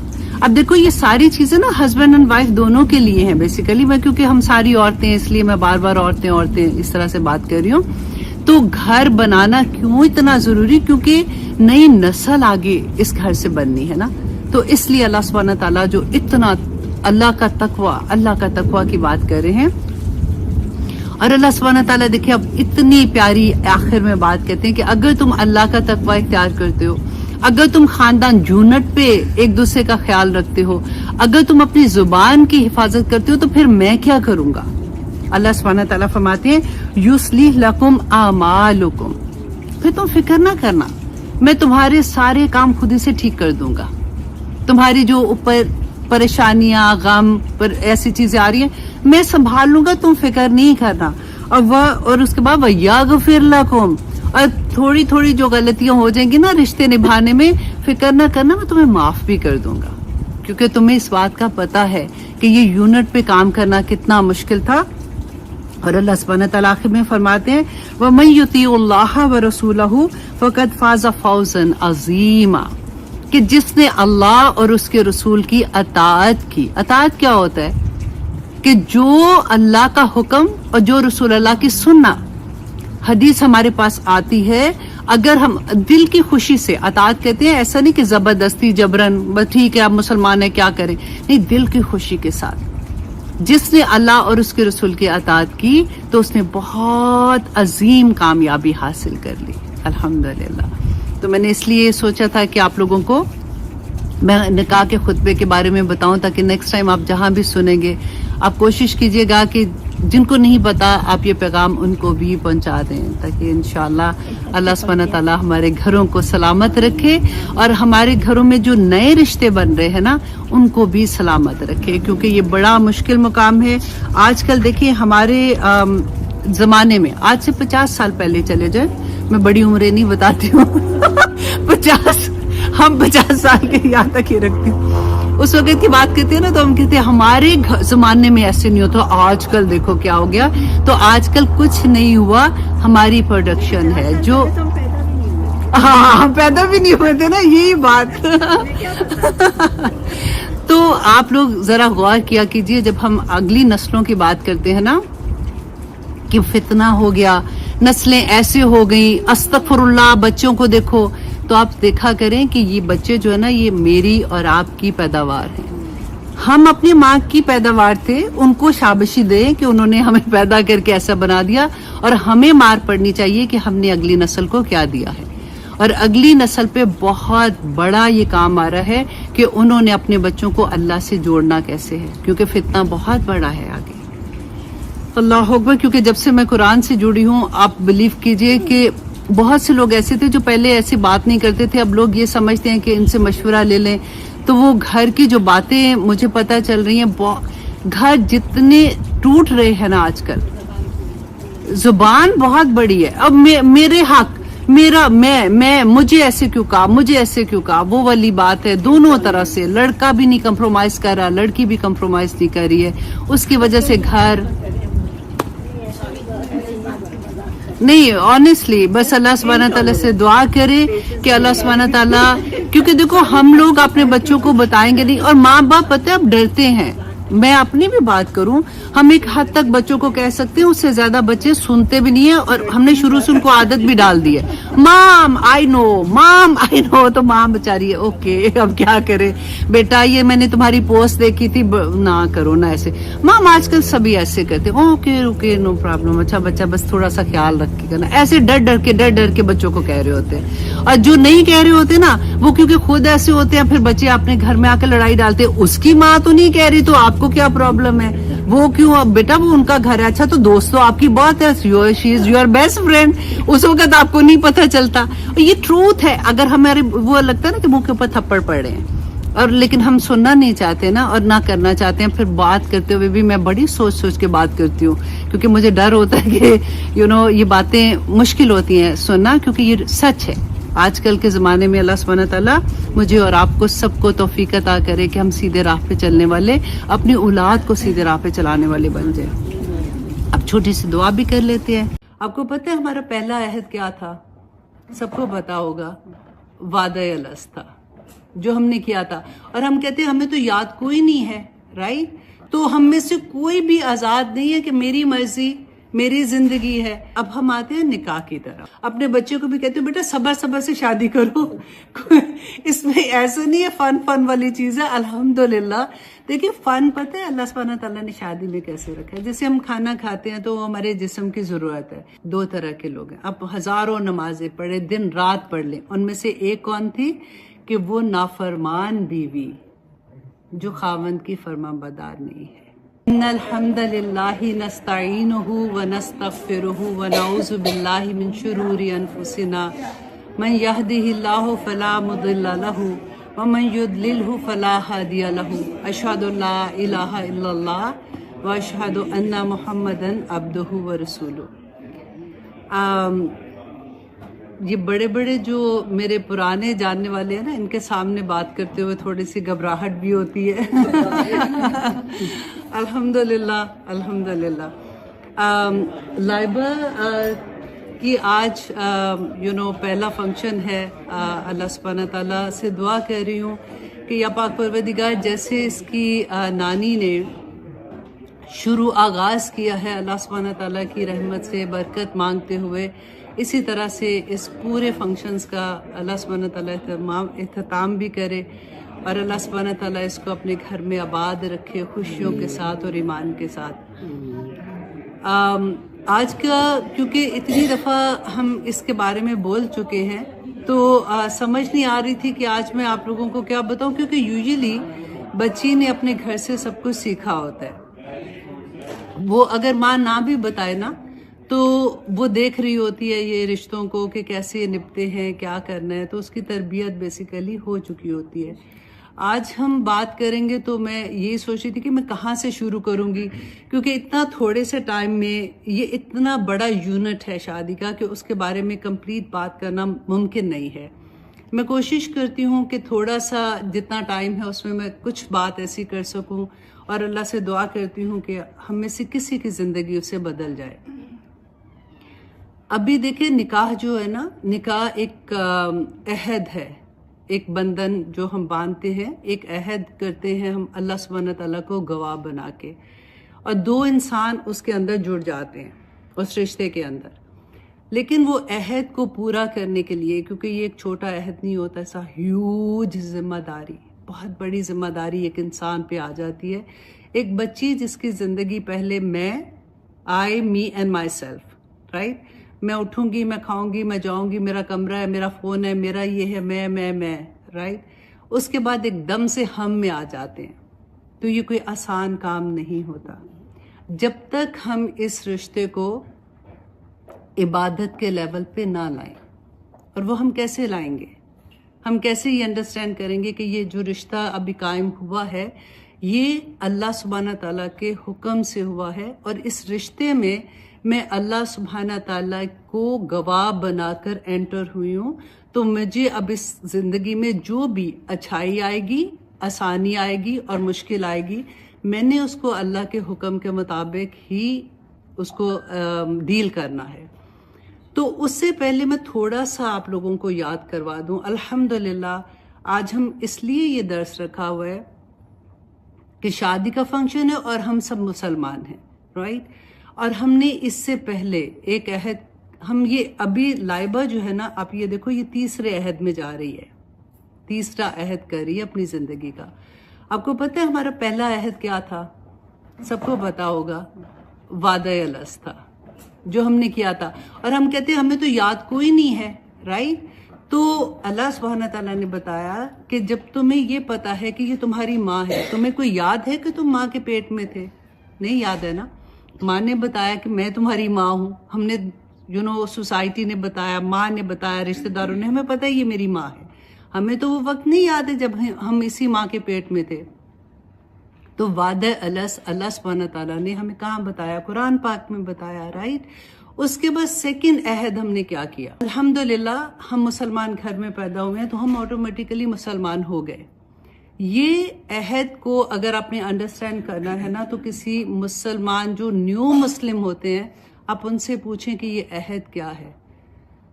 اب دیکھو یہ ساری چیزیں نا ہسبینڈ اینڈ وائف دونوں کے لیے ہیں بیسیکلی. میں کیونکہ ہم ساری عورتیں اس لیے میں بار بار عورتیں اس طرح سے بات کر رہی ہوں. تو گھر بنانا کیوں اتنا ضروری, کیونکہ نئی نسل آگے اس گھر سے بننی ہے نا. تو اس لیے اللہ سبحانہ تعالیٰ جو اتنا اللہ کا تقوی کی بات کر رہے ہیں. اور اللہ سبحانہ تعالیٰ دیکھیں اب اتنی پیاری آخر میں بات کہتے ہیں کہ اگر تم اللہ کا تقوی اختیار کرتے ہو, اگر تم خاندان جھونٹ پہ ایک دوسرے کا خیال رکھتے ہو, اگر تم اپنی زبان کی حفاظت کرتے ہو, تو پھر میں کیا کروں گا. اللہ سبحانہ تعالیٰ فرماتے ہیں یصلح لکم اعمالکم, پھر تم فکر نہ کرنا, میں تمہارے سارے کام خود ہی سے ٹھیک کر دوں گا. تمہاری جو اوپر پریشانیاں غم پر ایسی چیزیں آ رہی ہیں میں سنبھال لوں گا, تم فکر نہیں کرنا. اور اس کے بعد وَیَغْفِرْ لَكُمْ, اور تھوڑی تھوڑی جو غلطیاں ہو جائیں گی نا رشتے نبھانے میں, فکر نہ کرنا, میں تمہیں معاف بھی کر دوں گا. کیونکہ تمہیں اس بات کا پتا ہے کہ یہ یونٹ پہ کام کرنا کتنا مشکل تھا. اور اللہ سبحانہ تعالیٰ آخر میں فرماتے ہیں وَمَن يُطِيعِ اللَّهَ وَرَسُولَهُ فَقَدْ فَازَ فَوْزًا عَظِيمًا, کہ جس نے اللہ اور اس کے رسول کی اطاعت کی. اطاعت کیا ہوتا ہے, کہ جو اللہ کا حکم اور جو رسول اللہ کی سننا حدیث ہمارے پاس آتی ہے، اگر ہم دل کی خوشی سے اطاعت کہتے ہیں، ایسا نہیں کہ زبردستی جبرن بس ٹھیک ہے آپ مسلمان ہیں کیا کریں، نہیں، دل کی خوشی کے ساتھ جس نے اللہ اور اس کے رسول کی اطاعت کی تو اس نے بہت عظیم کامیابی حاصل کر لی، الحمدللہ۔ تو میں نے اس لیے سوچا تھا کہ آپ لوگوں کو میں نکاح کے خطبے کے بارے میں بتاؤں تاکہ نیکسٹ ٹائم آپ جہاں بھی سنیں گے آپ کوشش کیجئے گا کہ جن کو نہیں پتا آپ یہ پیغام ان کو بھی پہنچا دیں، تاکہ انشاءاللہ اللہ سبحانہ تعالیٰ ہمارے گھروں کو سلامت رکھے اور ہمارے گھروں میں جو نئے رشتے بن رہے ہیں نا ان کو بھی سلامت رکھے، کیونکہ یہ بڑا مشکل مقام ہے۔ آج کل دیکھیں ہمارے زمانے میں، آج سے 50 سال پہلے چلے جائیں، میں بڑی عمریں نہیں بتاتی ہوں 50 ہم 50 سال کے یہاں تک ہی رکھتے ہیں، اس وقت کی بات کرتے ہیں نا تو ہم کہتے ہیں ہمارے زمانے میں ایسے نہیں ہوتا، آج کل دیکھو کیا ہو گیا۔ تو آج کل کچھ نہیں ہوا، ہماری پروڈکشن ہے جو ہاں پیدا بھی نہیں ہوتے نا، یہی بات تو آپ لوگ ذرا غور کیا کیجئے جب ہم اگلی نسلوں کی بات کرتے ہیں نا کہ فتنہ ہو گیا، نسلیں ایسے ہو گئیں، استغفر اللہ، بچوں کو دیکھو تو آپ دیکھا کریں کہ یہ بچے جو ہے نا یہ میری اور آپ کی پیداوار ہیں، ہم اپنی ماں کی پیداوار تھے، ان کو شاباشی دیں کہ انہوں نے ہمیں پیدا کر کے ایسا بنا دیا، اور ہمیں مار پڑنی چاہیے کہ ہم نے اگلی نسل کو کیا دیا ہے، اور اگلی نسل پہ بہت بڑا یہ کام آ رہا ہے کہ انہوں نے اپنے بچوں کو اللہ سے جوڑنا کیسے ہے، کیونکہ فتنہ بہت بڑا ہے آگے۔ اللہ اکبر، کیونکہ جب سے میں قرآن سے جڑی ہوں آپ بلیو کیجئے کہ بہت سے لوگ ایسے تھے جو پہلے ایسی بات نہیں کرتے تھے، اب لوگ یہ سمجھتے ہیں کہ ان سے مشورہ لے لیں، تو وہ گھر کی جو باتیں مجھے پتہ چل رہی ہیں، گھر جتنے ٹوٹ رہے ہیں نا آج کل، زبان بہت بڑی ہے، اب میرے حق، میرا میں مجھے ایسے کیوں کہا، مجھے ایسے کیوں کہا، وہ والی بات ہے دونوں طرح سے، لڑکا بھی نہیں کمپرومائز کر رہا، لڑکی بھی کمپرومائز نہیں کر رہی ہے، اس کی وجہ سے گھر نہیں، آنیسٹلی بس اللہ سبحانہ تعالیٰ سے دعا کرے کہ اللہ سبحانہ تعالیٰ، کیونکہ دیکھو ہم لوگ اپنے بچوں کو بتائیں گے نہیں، اور ماں باپ پتہ ہے اب ڈرتے ہیں، میں اپنی بھی بات کروں، ہم ایک حد تک بچوں کو کہہ سکتے ہیں، اس سے زیادہ بچے سنتے بھی نہیں ہیں، اور ہم نے شروع سے ان کو عادت بھی ڈال دی ہے، مام آئی نو، تو ماں بیچاری ہے اوکے اب کیا کرے بیٹا، یہ میں نے تمہاری پوسٹ دیکھی تھی، نہ کرو نا ایسے، مام آج کل سبھی ایسے کرتے، اوکے نو پرابلم، اچھا بچہ بس تھوڑا سا خیال رکھ کے کرنا، ایسے ڈر کے بچوں کو کہہ رہے ہوتے ہیں، اور جو نہیں کہہ رہے ہوتے نا وہ کیونکہ خود ایسے ہوتے ہیں، پھر بچے اپنے گھر میں آ کے لڑائی ڈالتے ہیں، اس کی ماں تو نہیں کہہ رہی تو آپ کو کیا پرابلم ہے، وہ کیوں، اب بیٹا وہ ان کا گھر ہے، اچھا تو دوست تو آپ کی بہت ہے، شی از یور بیسٹ فرینڈ، اس وقت آپ کو نہیں پتہ چلتا، یہ ٹروتھ ہے، اگر ہمارے وہ لگتا ہے نا کہ منہ کے اوپر تھپڑ پڑ رہے ہیں، اور لیکن ہم سننا نہیں چاہتے نا اور نہ کرنا چاہتے ہیں، پھر بات کرتے ہوئے بھی میں بڑی سوچ کے بات کرتی ہوں، کیونکہ مجھے ڈر ہوتا ہے کہ یہ باتیں مشکل ہوتی ہیں سننا، کیونکہ یہ سچ ہے۔ آج کل کے زمانے میں اللہ سبحانہ تعالیٰ مجھے اور آپ کو سب کو توفیق عطا کرے کہ ہم سیدھے راہ پہ چلنے والے، اپنی اولاد کو سیدھے راہ پہ چلانے والے بن جائیں۔ اب چھوٹی سی دعا بھی کر لیتے ہیں۔ آپ کو پتہ ہے ہمارا پہلا عہد کیا تھا؟ سب کو پتا ہوگا، وعدہ الست تھا جو ہم نے کیا تھا، اور ہم کہتے ہیں ہمیں تو یاد کوئی نہیں ہے، رائٹ؟ تو ہم میں سے کوئی بھی آزاد نہیں ہے کہ میری مرضی میری زندگی ہے۔ اب ہم آتے ہیں نکاح کی طرف، اپنے بچے کو بھی کہتے ہیں بیٹا صبر سے شادی کرو اس میں ایسا نہیں ہے فن والی چیز ہے، الحمدللہ۔ دیکھیں فن پتہ ہے اللہ سبحانہ تعالیٰ نے شادی میں کیسے رکھا ہے، جیسے ہم کھانا کھاتے ہیں تو وہ ہمارے جسم کی ضرورت ہے، دو طرح کے لوگ ہیں، اب ہزاروں نمازیں پڑھے دن رات پڑھ لیں، ان میں سے ایک کون تھی کہ وہ نافرمان بیوی جو خاوند کی فرما بردار نہیں ہے۔ ان الحمد للہ نستعینہ ونستغفرہ ونعوذ باللہ من شرور انفسنا من یہدہ اللہ فلا مضل لہ ومن یضللہ فلا ہادی لہ، اشہد ان لا الہ الا اللہ واشہد ان محمدا عبدہ ورسولہ۔ یہ بڑے جو میرے پرانے جاننے والے ہیں نا، ان کے سامنے بات کرتے ہوئے تھوڑی سی گھبراہٹ بھی ہوتی ہے الحمدللہ۔ لائبہ کی آج پہلا فنکشن ہے، اللہ سبحانہ تعالیٰ سے دعا کر رہی ہوں کہ یا پاک پروردگار جیسے اس کی نانی نے شروع آغاز کیا ہے اللہ سبحانہ تعالیٰ کی رحمت سے برکت مانگتے ہوئے، اسی طرح سے اس پورے فنکشنز کا اللہ سبحانہ تعالیٰ اختتام بھی کرے، اور اللہ سبحانہ تعالیٰ اس کو اپنے گھر میں آباد رکھے خوشیوں کے ساتھ اور ایمان کے ساتھ۔ آج کا کیونکہ اتنی دفعہ ہم اس کے بارے میں بول چکے ہیں تو سمجھ نہیں آ رہی تھی کہ آج میں آپ لوگوں کو کیا بتاؤں، کیونکہ یوزلی بچی نے اپنے گھر سے سب کچھ سیکھا ہوتا ہے۔ وہ اگر ماں نہ بھی بتائے نا تو وہ دیکھ رہی ہوتی ہے یہ رشتوں کو کہ کیسے نپٹتے ہیں، کیا کرنا ہے، تو اس کی تربیت بیسیکلی ہو چکی ہوتی ہے۔ آج ہم بات کریں گے تو میں یہ سوچ رہی تھی کہ میں کہاں سے شروع کروں گی، کیونکہ اتنا تھوڑے سے ٹائم میں یہ اتنا بڑا یونٹ ہے شادی کا کہ اس کے بارے میں کمپلیٹ بات کرنا ممکن نہیں ہے۔ میں کوشش کرتی ہوں کہ تھوڑا سا جتنا ٹائم ہے اس میں میں کچھ بات ایسی کر سکوں، اور اللہ سے دعا کرتی ہوں کہ ہم میں سے کسی کی زندگی اس سے بدل جائے۔ ابھی دیکھیں نکاح جو ہے نا، نکاح ایک عہد ہے، ایک بندھن جو ہم باندھتے ہیں، ایک عہد کرتے ہیں ہم اللہ سبحانہ تعالیٰ کو گواہ بنا کے، اور دو انسان اس کے اندر جڑ جاتے ہیں اس رشتے کے اندر۔ لیکن وہ عہد کو پورا کرنے کے لیے، کیونکہ یہ ایک چھوٹا عہد نہیں ہوتا، ایسا ہیوج ذمہ داری، بہت بڑی ذمہ داری ایک انسان پہ آ جاتی ہے۔ ایک بچی جس کی زندگی پہلے me and my self, right, میں اٹھوں گی، میں کھاؤں گی، میں جاؤں گی، میرا کمرہ ہے، میرا فون ہے، میرا یہ ہے، میں رائٹ۔ اس کے بعد ایک دم سے ہم میں آ جاتے ہیں، تو یہ کوئی آسان کام نہیں ہوتا۔ جب تک ہم اس رشتے کو عبادت کے لیول پہ نہ لائیں، اور وہ ہم کیسے لائیں گے؟ ہم کیسے یہ انڈرسٹینڈ کریں گے کہ یہ جو رشتہ ابھی قائم ہوا ہے یہ اللہ سبحانہ تعالیٰ کے حکم سے ہوا ہے، اور اس رشتے میں اللہ سبحانہ تعالیٰ کو گواہ بنا کر انٹر ہوئی ہوں، تو مجھے اب اس زندگی میں جو بھی اچھائی آئے گی، آسانی آئے گی اور مشکل آئے گی، میں نے اس کو اللہ کے حکم کے مطابق ہی اس کو ڈیل کرنا ہے۔ تو اس سے پہلے میں تھوڑا سا آپ لوگوں کو یاد کروا دوں۔ الحمدللہ آج ہم اس لیے یہ درس رکھا ہوا ہے کہ شادی کا فنکشن ہے اور ہم سب مسلمان ہیں، رائٹ، اور ہم نے اس سے پہلے ایک عہد، ہم یہ ابھی لائبہ جو ہے نا، آپ یہ دیکھو یہ تیسرے عہد میں جا رہی ہے، تیسرا عہد کر رہی ہے اپنی زندگی کا۔ آپ کو پتہ ہے ہمارا پہلا عہد کیا تھا؟ سب کو پتا ہوگا، وعدہ الست تھا جو ہم نے کیا تھا، اور ہم کہتے ہیں ہمیں تو یاد کوئی نہیں ہے، رائٹ۔ تو اللہ سبحانہ تعالیٰ نے بتایا کہ جب تمہیں یہ پتا ہے کہ یہ تمہاری ماں ہے، تمہیں کوئی یاد ہے کہ تم ماں کے پیٹ میں تھے؟ نہیں یاد ہے نا؟ ماں نے بتایا کہ میں تمہاری ماں ہوں، ہم نے سوسائٹی نے بتایا، ماں نے بتایا، رشتہ داروں نے، ہمیں پتا ہے یہ میری ماں ہے۔ ہمیں تو وہ وقت نہیں یاد ہے جب ہم اسی ماں کے پیٹ میں تھے۔ تو وعدہ الست اللہ سبحانہ تعالیٰ نے ہمیں کہاں بتایا؟ قرآن پاک میں بتایا، رائٹ۔ اس کے بعد سیکنڈ عہد ہم نے کیا کیا؟ الحمدللہ ہم مسلمان گھر میں پیدا ہوئے ہیں تو ہم آٹومیٹیکلی مسلمان ہو گئے۔ یہ عہد کو اگر آپ نے انڈرسٹینڈ کرنا ہے نا، تو کسی مسلمان جو نیو مسلم ہوتے ہیں آپ ان سے پوچھیں کہ یہ عہد کیا ہے۔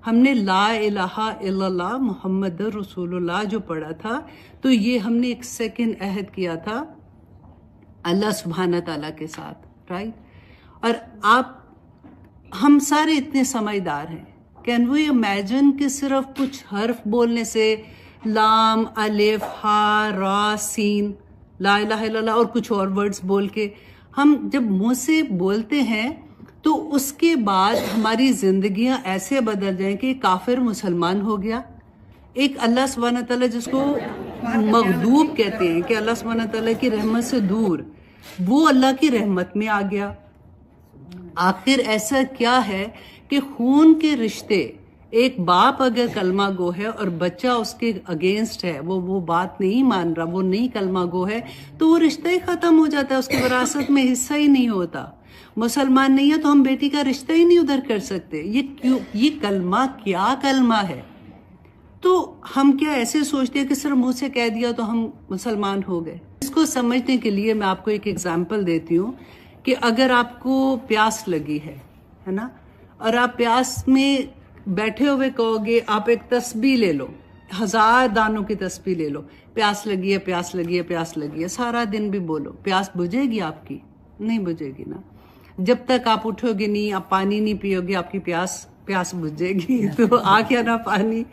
ہم نے لا الہ الا اللہ محمد رسول اللہ جو پڑھا تھا، تو یہ ہم نے ایک سیکنڈ عہد کیا تھا اللہ سبحانہ تعالیٰ کے ساتھ، رائٹ۔ اور ہم سارے اتنے سمجھدار ہیں، کین وی امیجن کہ صرف کچھ حرف بولنے سے، لام، الف، ہا، را، سین، لا الہ الا اللہ اور کچھ اور ورڈز بول کے ہم جب منہ سے بولتے ہیں تو اس کے بعد ہماری زندگیاں ایسے بدل جائیں کہ کافر مسلمان ہو گیا، ایک اللہ سبحانہ تعالیٰ جس کو مغضوب کہتے ہیں کہ اللہ سبحانہ تعالیٰ کی رحمت سے دور، وہ اللہ کی رحمت میں آ گیا۔ آخر ایسا کیا ہے کہ خون کے رشتے، ایک باپ اگر کلمہ گو ہے اور بچہ اس کے اگینسٹ ہے، وہ بات نہیں مان رہا، وہ نہیں کلمہ گو ہے، تو وہ رشتہ ہی ختم ہو جاتا ہے، اس کی وراثت میں حصہ ہی نہیں ہوتا۔ مسلمان نہیں ہے تو ہم بیٹی کا رشتہ ہی نہیں ادھر کر سکتے۔ یہ کلمہ کیا کلمہ ہے؟ تو ہم کیا ایسے سوچتے ہیں کہ صرف منہ سے کہہ دیا تو ہم مسلمان ہو گئے؟ اس کو سمجھنے کے لیے میں آپ کو ایک ایگزامپل دیتی ہوں کہ اگر آپ کو پیاس لگی ہے نا، اور آپ پیاس میں بیٹھے ہوئے کہو گے، آپ ایک تسبیح لے لو، 1000 دانوں کی تسبیح لے لو، پیاس لگی ہے، پیاس لگی ہے، پیاس لگی ہے، سارا دن بھی بولو، پیاس بجھے گی آپ کی؟ نہیں بجھے گی نا. جب تک آپ اٹھو گے نہیں, آپ پانی نہیں پیو گے, آپ کی پیاس بجھ جائے گی. تو آ گیا نا پانی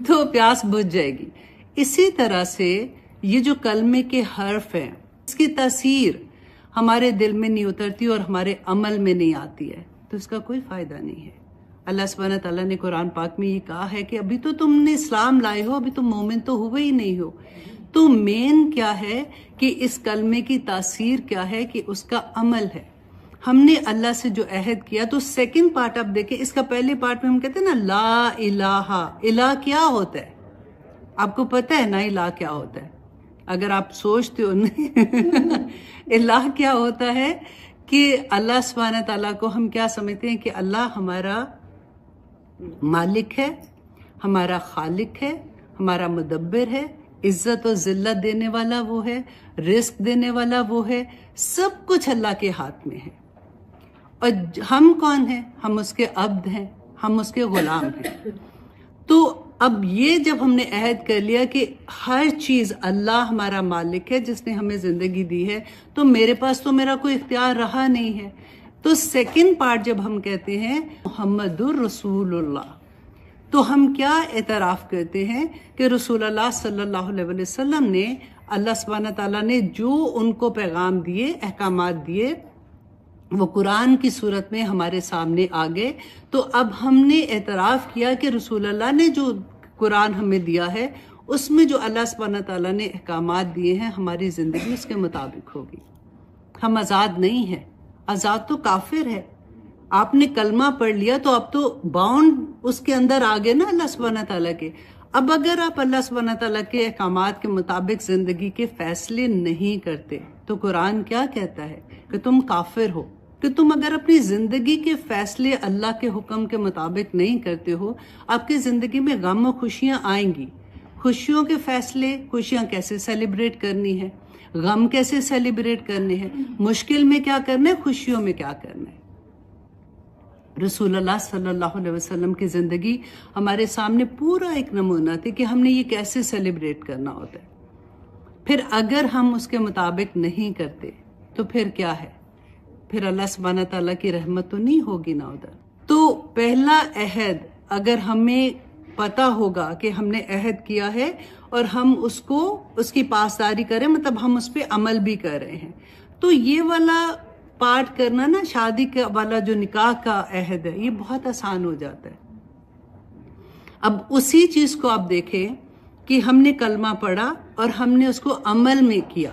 تو پیاس بجھ جائے گی. اسی طرح سے یہ جو کلمے کے حرف ہیں اس کی تاثیر ہمارے دل میں نہیں اترتی اور ہمارے عمل میں نہیں آتی ہے تو اس کا کوئی فائدہ نہیں ہے. اللہ سبحانہ تعالیٰ نے قرآن پاک میں یہ کہا ہے کہ ابھی تو تم نے اسلام لائے ہو, ابھی تم مومن تو ہوئے ہی نہیں ہو. تو مین کیا ہے کہ اس کلمے کی تاثیر کیا ہے کہ اس کا عمل ہے. ہم نے اللہ سے جو عہد کیا تو سیکنڈ پارٹ آپ دیکھیں, اس کا پہلے پارٹ میں ہم کہتے ہیں نا لا الہ. الہ کیا ہوتا ہے آپ کو پتہ ہے نا؟ الہ کیا ہوتا ہے اگر آپ سوچتے ہو نہیں الہ کیا ہوتا ہے کہ اللہ سبحانہ تعالیٰ کو ہم کیا سمجھتے ہیں کہ اللہ ہمارا مالک ہے, ہمارا خالق ہے, ہمارا مدبر ہے, عزت و ذلت دینے والا وہ ہے, رزق دینے والا وہ ہے, سب کچھ اللہ کے ہاتھ میں ہے. اور ہم کون ہیں؟ ہم اس کے عبد ہیں, ہم اس کے غلام ہیں. تو اب یہ جب ہم نے عہد کر لیا کہ ہر چیز اللہ ہمارا مالک ہے جس نے ہمیں زندگی دی ہے, تو میرے پاس تو میرا کوئی اختیار رہا نہیں ہے. تو سیکنڈ پارٹ جب ہم کہتے ہیں محمد الرسول اللہ, تو ہم کیا اعتراف کرتے ہیں کہ رسول اللہ صلی اللہ علیہ وسلم نے, اللہ سبحانہ تعالیٰ نے جو ان کو پیغام دیے, احکامات دیے, وہ قرآن کی صورت میں ہمارے سامنے آ گئے. تو اب ہم نے اعتراف کیا کہ رسول اللہ نے جو قرآن ہمیں دیا ہے اس میں جو اللہ سبحانہ تعالیٰ نے احکامات دیے ہیں, ہماری زندگی اس کے مطابق ہوگی. ہم آزاد نہیں ہیں. آزاد تو کافر ہے. آپ نے کلمہ پڑھ لیا تو اب تو باؤنڈ اس کے اندر آ گئے نا اللہ سبحانہ تعالیٰ کے. اب اگر آپ اللہ سبحانہ تعالیٰ کے احکامات کے مطابق زندگی کے فیصلے نہیں کرتے تو قرآن کیا کہتا ہے کہ تم کافر ہو. کہ تم اگر اپنی زندگی کے فیصلے اللہ کے حکم کے مطابق نہیں کرتے ہو, آپ کی زندگی میں غم و خوشیاں آئیں گی. خوشیوں کے فیصلے, خوشیاں کیسے سیلیبریٹ کرنی ہے, غم کیسے سیلیبریٹ کرنے ہیں, مشکل میں کیا کرنا ہے, خوشیوں میں کیا کرنا ہے. رسول اللہ صلی اللہ علیہ وسلم کی زندگی ہمارے سامنے پورا ایک نمونہ تھی کہ ہم نے یہ کیسے سیلیبریٹ کرنا ہوتا ہے. پھر اگر ہم اس کے مطابق نہیں کرتے تو پھر کیا ہے, پھر اللہ سبحانہ تعالیٰ کی رحمت تو نہیں ہوگی نا ادھر. تو پہلا عہد اگر ہمیں پتا ہوگا کہ ہم نے عہد کیا ہے اور ہم اس کی پاسداری کریں, مطلب ہم اس پہ عمل بھی کر رہے ہیں, تو یہ والا پارٹ کرنا نا, شادی کا والا جو نکاح کا عہد ہے, یہ بہت آسان ہو جاتا ہے. اب اسی چیز کو آپ دیکھیں کہ ہم نے کلمہ پڑھا اور ہم نے اس کو عمل میں کیا,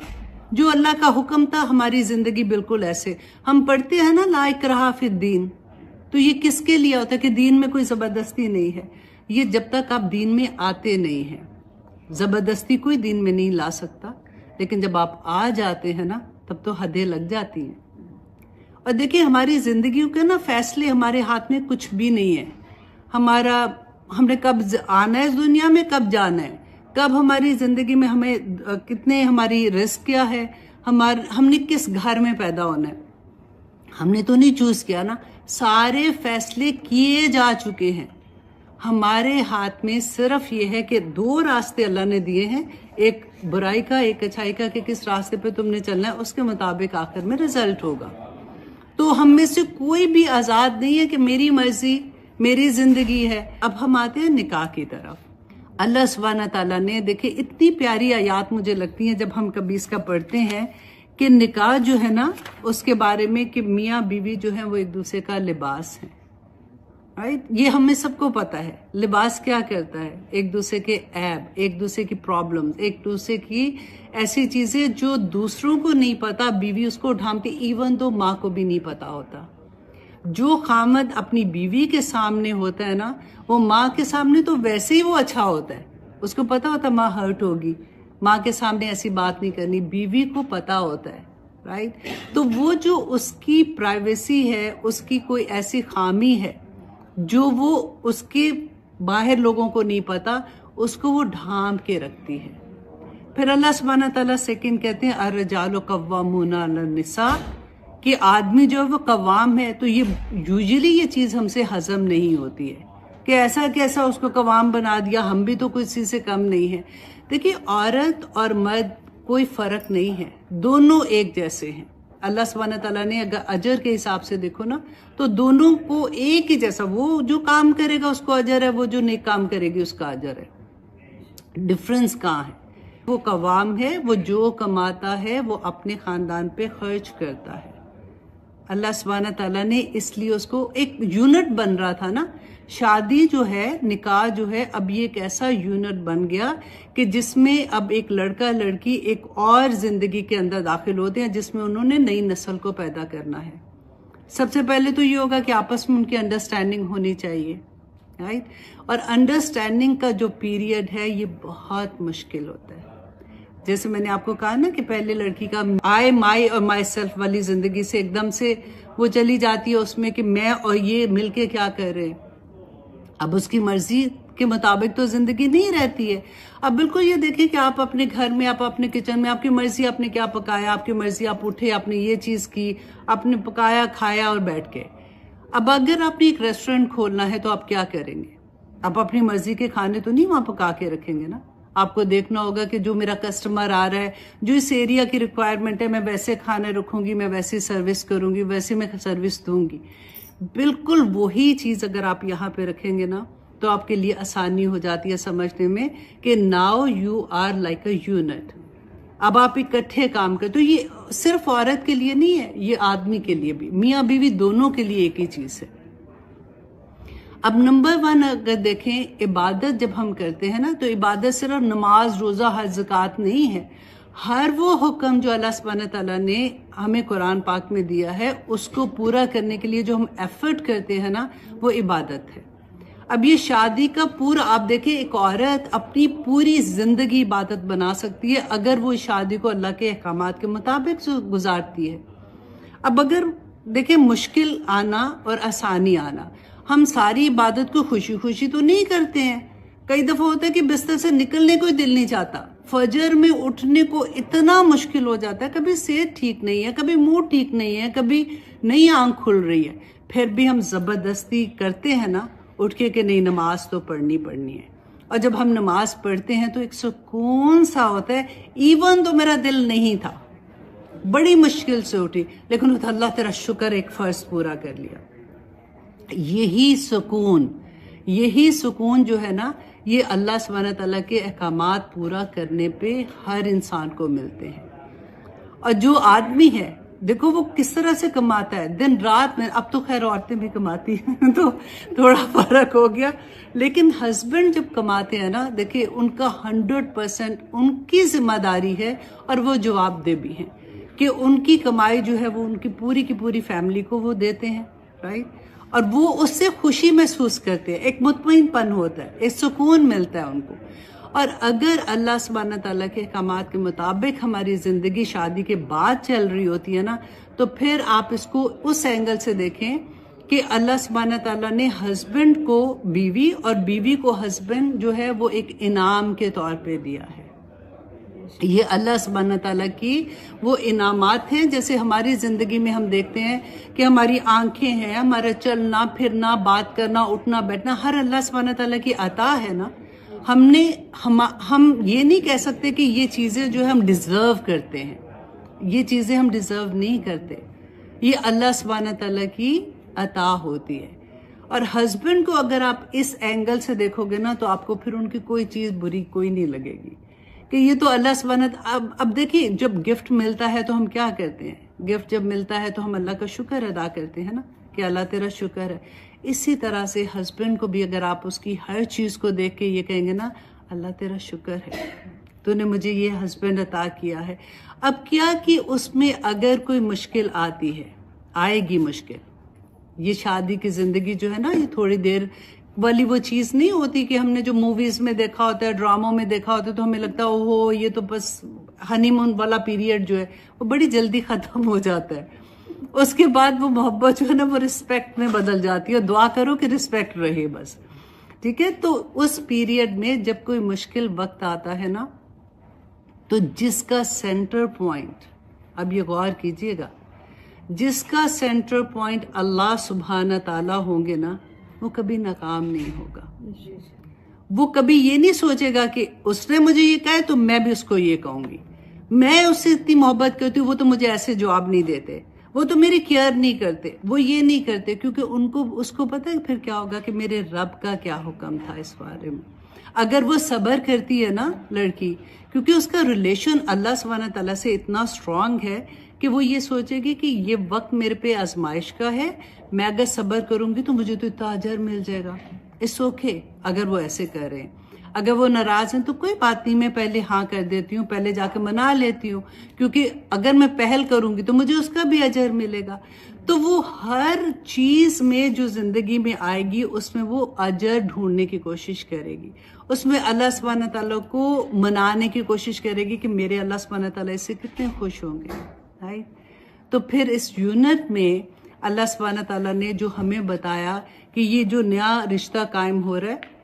جو اللہ کا حکم تھا. ہماری زندگی بالکل ایسے ہم پڑھتے ہیں نا لا اکراہ فی الدین, تو یہ کس کے لیے ہوتا ہے کہ دین میں کوئی زبردستی نہیں ہے. یہ جب تک آپ دین میں آتے نہیں ہیں, زبردستی کوئی دین میں نہیں لا سکتا, لیکن جب آپ آ جاتے ہیں نا تب تو حدیں لگ جاتی ہیں. اور دیکھیں ہماری زندگیوں کے نا فیصلے ہمارے ہاتھ میں کچھ بھی نہیں ہے. ہم نے کب آنا ہے اس دنیا میں, کب جانا ہے, کب ہماری زندگی میں ہمیں کتنے, ہماری رزق کیا ہے, ہم نے کس گھر میں پیدا ہونا ہے, ہم نے تو نہیں چوز کیا نا. سارے فیصلے کیے جا چکے ہیں. ہمارے ہاتھ میں صرف یہ ہے کہ 2 راستے اللہ نے دیے ہیں, ایک برائی کا, ایک اچھائی کا, کہ کس راستے پہ تم نے چلنا ہے, اس کے مطابق آخر میں رزلٹ ہوگا. تو ہم میں سے کوئی بھی آزاد نہیں ہے کہ میری مرضی میری زندگی ہے. اب ہم آتے ہیں نکاح کی طرف. اللہ سبحانہ تعالیٰ نے, دیکھیں اتنی پیاری آیات مجھے لگتی ہیں جب ہم کبھی اس کا پڑھتے ہیں کہ نکاح جو ہے نا اس کے بارے میں کہ میاں بیوی جو ہیں وہ ایک دوسرے کا لباس ہیں. یہ ہمیں سب کو پتا ہے. لباس کیا کرتا ہے, ایک دوسرے کے عیب, ایک دوسرے کی پرابلم, ایک دوسرے کی ایسی چیزیں جو دوسروں کو نہیں پتا, بیوی اس کو ڈھانپتی, ایون تو ماں کو بھی نہیں پتا ہوتا. جو خامد اپنی بیوی کے سامنے ہوتا ہے نا, وہ ماں کے سامنے تو ویسے ہی وہ اچھا ہوتا ہے. اس کو پتا ہوتا ہے ماں ہرٹ ہوگی, ماں کے سامنے ایسی بات نہیں کرنی. بیوی کو پتا ہوتا ہے, رائٹ. تو وہ جو اس کی پرائیویسی ہے, اس کی کوئی ایسی خامی ہے جو وہ اس کے باہر لوگوں کو نہیں پتا, اس کو وہ ڈھانپ کے رکھتی ہے. پھر اللہ سبحانہ تعالیٰ سیکنڈ کہتے ہیں الرجال قوامون علی النساء, کہ آدمی جو ہے وہ قوام ہے. تو یہ یوزلی یہ چیز ہم سے ہضم نہیں ہوتی ہے کہ ایسا کیسا اس کو قوام بنا دیا, ہم بھی تو کوئی چیز سے کم نہیں ہے. دیکھیے عورت اور مرد کوئی فرق نہیں ہے, دونوں ایک جیسے ہیں. اللہ سبحانہ تعالیٰ نے اگر اجر کے حساب سے دیکھو نا تو دونوں کو ایک ہی جیسا, وہ جو کام کرے گا اس کو اجر ہے, وہ جو نیک کام کرے گی اس کا اجر ہے. ڈفرنس کہاں ہے؟ وہ قوام ہے, وہ جو کماتا ہے وہ اپنے خاندان پہ خرچ کرتا ہے. اللہ سبحانہ تعالیٰ نے اس لیے اس کو ایک یونٹ بن رہا تھا نا. شادی جو ہے, نکاح جو ہے, اب یہ ایک ایسا یونٹ بن گیا کہ جس میں اب ایک لڑکا لڑکی ایک اور زندگی کے اندر داخل ہوتے ہیں جس میں انہوں نے نئی نسل کو پیدا کرنا ہے. سب سے پہلے تو یہ ہوگا کہ آپس میں ان کی انڈرسٹینڈنگ ہونی چاہیے, رائٹ. اور انڈرسٹینڈنگ کا جو پیریڈ ہے یہ بہت مشکل ہوتا ہے. جیسے میں نے آپ کو کہا نا کہ پہلے لڑکی کا آئی مائی اور مائی سیلف والی زندگی سے ایک دم سے وہ چلی جاتی ہے اس میں کہ میں اور یہ مل کے کیا کر رہے ہیں. اب اس کی مرضی کے مطابق تو زندگی نہیں رہتی ہے. اب بالکل یہ دیکھیں کہ آپ اپنے گھر میں, آپ اپنے کچن میں, آپ کی مرضی آپ نے کیا پکایا, آپ کی مرضی آپ اٹھے, آپ نے یہ چیز کی, آپ نے پکایا کھایا اور بیٹھ کے. اب اگر آپ نے ایک ریسٹورینٹ کھولنا ہے تو آپ کیا کریں گے؟ آپ اپنی مرضی کے کھانے تو نہیں وہاں پکا کے رکھیں گے نا. آپ کو دیکھنا ہوگا کہ جو میرا کسٹمر آ رہا ہے, جو اس ایریا کی ریکوائرمنٹ ہے, میں ویسے کھانے رکھوں گی, میں ویسے سروس کروں گی, ویسے میں سروس دوں گی. بالکل وہی چیز اگر آپ یہاں پہ رکھیں گے نا تو آپ کے لیے آسانی ہو جاتی ہے سمجھنے میں کہ now you are like a unit. اب آپ اکٹھے کام کرتے. تو یہ صرف عورت کے لیے نہیں ہے, یہ آدمی کے لیے بھی, میاں بیوی دونوں کے لیے ایک ہی چیز ہے. اب نمبر 1 اگر دیکھیں, عبادت جب ہم کرتے ہیں نا تو عبادت صرف نماز, روزہ, حج, زکوٰۃ نہیں ہے. ہر وہ حکم جو اللہ سبحانہ تعالیٰ نے ہمیں قرآن پاک میں دیا ہے اس کو پورا کرنے کے لیے جو ہم ایفرٹ کرتے ہیں نا وہ عبادت ہے. اب یہ شادی کا پورا آپ دیکھیں, ایک عورت اپنی پوری زندگی عبادت بنا سکتی ہے اگر وہ شادی کو اللہ کے احکامات کے مطابق گزارتی ہے. اب اگر دیکھیں مشکل آنا اور آسانی آنا, ہم ساری عبادت کو خوشی خوشی تو نہیں کرتے ہیں. کئی دفعہ ہوتا ہے کہ بستر سے نکلنے کو ہی دل نہیں چاہتا, فجر میں اٹھنے کو اتنا مشکل ہو جاتا ہے, کبھی صحت ٹھیک نہیں ہے, کبھی موڈ ٹھیک نہیں ہے, کبھی نئی آنکھ کھل رہی ہے, پھر بھی ہم زبردستی کرتے ہیں نا اٹھ کے کہ نہیں نماز تو پڑھنی ہے. اور جب ہم نماز پڑھتے ہیں تو ایک سکون سا ہوتا ہے. ایون تو میرا دل نہیں تھا, بڑی مشکل سے اٹھی, لیکن اللہ تیرا شکر ایک فرض پورا کر لیا. یہی سکون جو ہے نا یہ اللہ سبحانہ تعالیٰ کے احکامات پورا کرنے پہ ہر انسان کو ملتے ہیں. اور جو آدمی ہے دیکھو وہ کس طرح سے کماتا ہے دن رات میں. اب تو خیر عورتیں بھی کماتی ہیں تو تھوڑا فرق ہو گیا, لیکن ہسبینڈ جب کماتے ہیں نا دیکھیں ان کا 100% ان کی ذمہ داری ہے اور وہ جواب دہ بھی ہیں کہ ان کی کمائی جو ہے وہ ان کی پوری فیملی کو وہ دیتے ہیں, رائٹ. اور وہ اس سے خوشی محسوس کرتے ہیں, ایک مطمئن پن ہوتا ہے, ایک سکون ملتا ہے ان کو. اور اگر اللہ سبحانہ تعالیٰ کے احکامات کے مطابق ہماری زندگی شادی کے بعد چل رہی ہوتی ہے نا تو پھر آپ اس کو اس اینگل سے دیکھیں کہ اللہ سبحانہ تعالیٰ نے ہسبینڈ کو بیوی اور بیوی کو ہسبینڈ جو ہے وہ ایک انعام کے طور پہ دیا ہے. یہ اللہ سبحانہ تعالیٰ کی وہ انعامات ہیں. جیسے ہماری زندگی میں ہم دیکھتے ہیں کہ ہماری آنکھیں ہیں, ہمارا چلنا پھرنا, بات کرنا, اٹھنا بیٹھنا, ہر اللہ سبحانہ تعالیٰ کی عطا ہے نا. ہم یہ نہیں کہہ سکتے کہ یہ چیزیں جو ہے ہم ڈیزرو کرتے ہیں, یہ چیزیں ہم ڈیزرو نہیں کرتے, یہ اللہ سبحانہ تعالیٰ کی عطا ہوتی ہے. اور ہسبینڈ کو اگر آپ اس اینگل سے دیکھو گے نا تو آپ کو پھر ان کی کوئی چیز بری کوئی نہیں لگے گی کہ یہ تو اللہ سبحانہ. اب دیکھیے جب گفٹ ملتا ہے تو ہم کیا کرتے ہیں, گفٹ جب ملتا ہے تو ہم اللہ کا شکر ادا کرتے ہیں نا کہ اللہ تیرا شکر ہے. اسی طرح سے ہسبینڈ کو بھی اگر آپ اس کی ہر چیز کو دیکھ کے یہ کہیں گے نا اللہ تیرا شکر ہے, تو نے مجھے یہ ہسبینڈ عطا کیا ہے. اب کیا کہ اس میں اگر کوئی مشکل آتی ہے, آئے گی مشکل, یہ شادی کی زندگی جو ہے نا یہ تھوڑی دیر والی وہ چیز نہیں ہوتی کہ ہم نے جو موویز میں دیکھا ہوتا ہے, ڈراموں میں دیکھا ہوتا ہے, تو ہمیں لگتا ہے اوہو یہ تو بس ہنی مون والا پیریڈ جو ہے وہ بڑی جلدی ختم ہو جاتا ہے. اس کے بعد وہ محبت جو ہے نا وہ رسپیکٹ میں بدل جاتی ہے, دعا کرو کہ رسپیکٹ رہے بس, ٹھیک ہے. تو اس پیریڈ میں جب کوئی مشکل وقت آتا ہے نا تو جس کا سینٹر پوائنٹ, اب یہ غور کیجئے گا, جس کا سینٹر پوائنٹ اللہ سبحانہ تعالیٰ ہوں گے نا وہ کبھی ناکام نہیں ہوگا. وہ کبھی یہ نہیں سوچے گا کہ اس نے مجھے یہ کہا ہے تو میں بھی اس کو یہ کہوں گی. میں اس سے اتنی محبت کرتی ہوں، وہ تو مجھے ایسے جواب نہیں دیتے، وہ تو میری کیئر نہیں کرتے، وہ یہ نہیں کرتے، کیونکہ اس کو پتہ ہے پھر کیا ہوگا کہ میرے رب کا کیا حکم تھا اس بارے میں۔ اگر وہ صبر کرتی ہے نا لڑکی، کیونکہ اس کا ریلیشن اللہ سبحانہ تعالیٰ سے اتنا اسٹرانگ ہے کہ وہ یہ سوچے گی کہ یہ وقت میرے پہ آزمائش کا ہے، میں اگر صبر کروں گی تو مجھے تو اتنا اجر مل جائے گا، اس اوکے اگر وہ ایسے کریں۔ اگر وہ ناراض ہیں تو کوئی بات نہیں، میں پہلے ہاں کر دیتی ہوں، پہلے جا کے منا لیتی ہوں، کیونکہ اگر میں پہل کروں گی تو مجھے اس کا بھی اجر ملے گا۔ تو وہ ہر چیز میں جو زندگی میں آئے گی اس میں وہ اجر ڈھونڈنے کی کوشش کرے گی، اس میں اللہ سبحانہ تعالیٰ کو منانے کی کوشش کرے گی کہ میرے اللہ سبحانہ تعالیٰ اس سے کتنے خوش ہوں گے، رائٹ؟ تو پھر اس یونٹ میں اللہ سبحانہ تعالیٰ نے جو ہمیں بتایا کہ یہ جو نیا رشتہ قائم ہو رہا ہے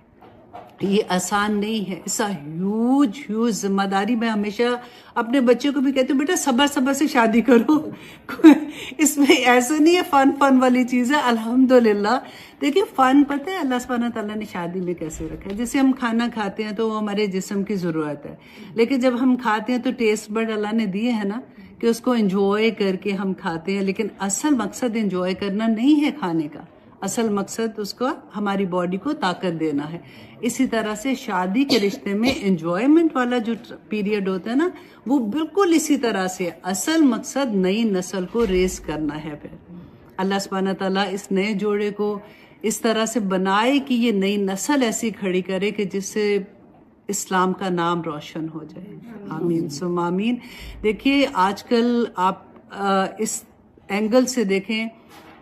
یہ آسان نہیں ہے، اس ہیوج ذمہ داری۔ میں ہمیشہ اپنے بچے کو بھی کہتی ہوں بیٹا صبر سے شادی کرو، اس میں ایسا نہیں ہے فن والی چیز ہے۔ الحمدللہ دیکھیں فن پتہ ہے اللہ سبحانہ تعالیٰ نے شادی میں کیسے رکھا ہے، جیسے ہم کھانا کھاتے ہیں تو وہ ہمارے جسم کی ضرورت ہے، لیکن جب ہم کھاتے ہیں تو ٹیسٹ بڈ اللہ نے دیے ہیں نا کہ اس کو انجوائے کر کے ہم کھاتے ہیں، لیکن اصل مقصد انجوائے کرنا نہیں ہے کھانے کا، اصل مقصد اس کا ہماری باڈی کو طاقت دینا ہے۔ اسی طرح سے شادی کے رشتے میں انجوائمنٹ والا جو پیریڈ ہوتا ہے نا وہ بالکل اسی طرح سے اصل مقصد نئی نسل کو ریز کرنا ہے۔ پھر اللہ سبحانہ تعالیٰ اس نئے جوڑے کو اس طرح سے بنائے کہ یہ نئی نسل ایسی کھڑی کرے کہ جس سے اسلام کا نام روشن ہو جائے۔ آمین ثم آمین۔ دیکھیے آج کل آپ اس اینگل سے دیکھیں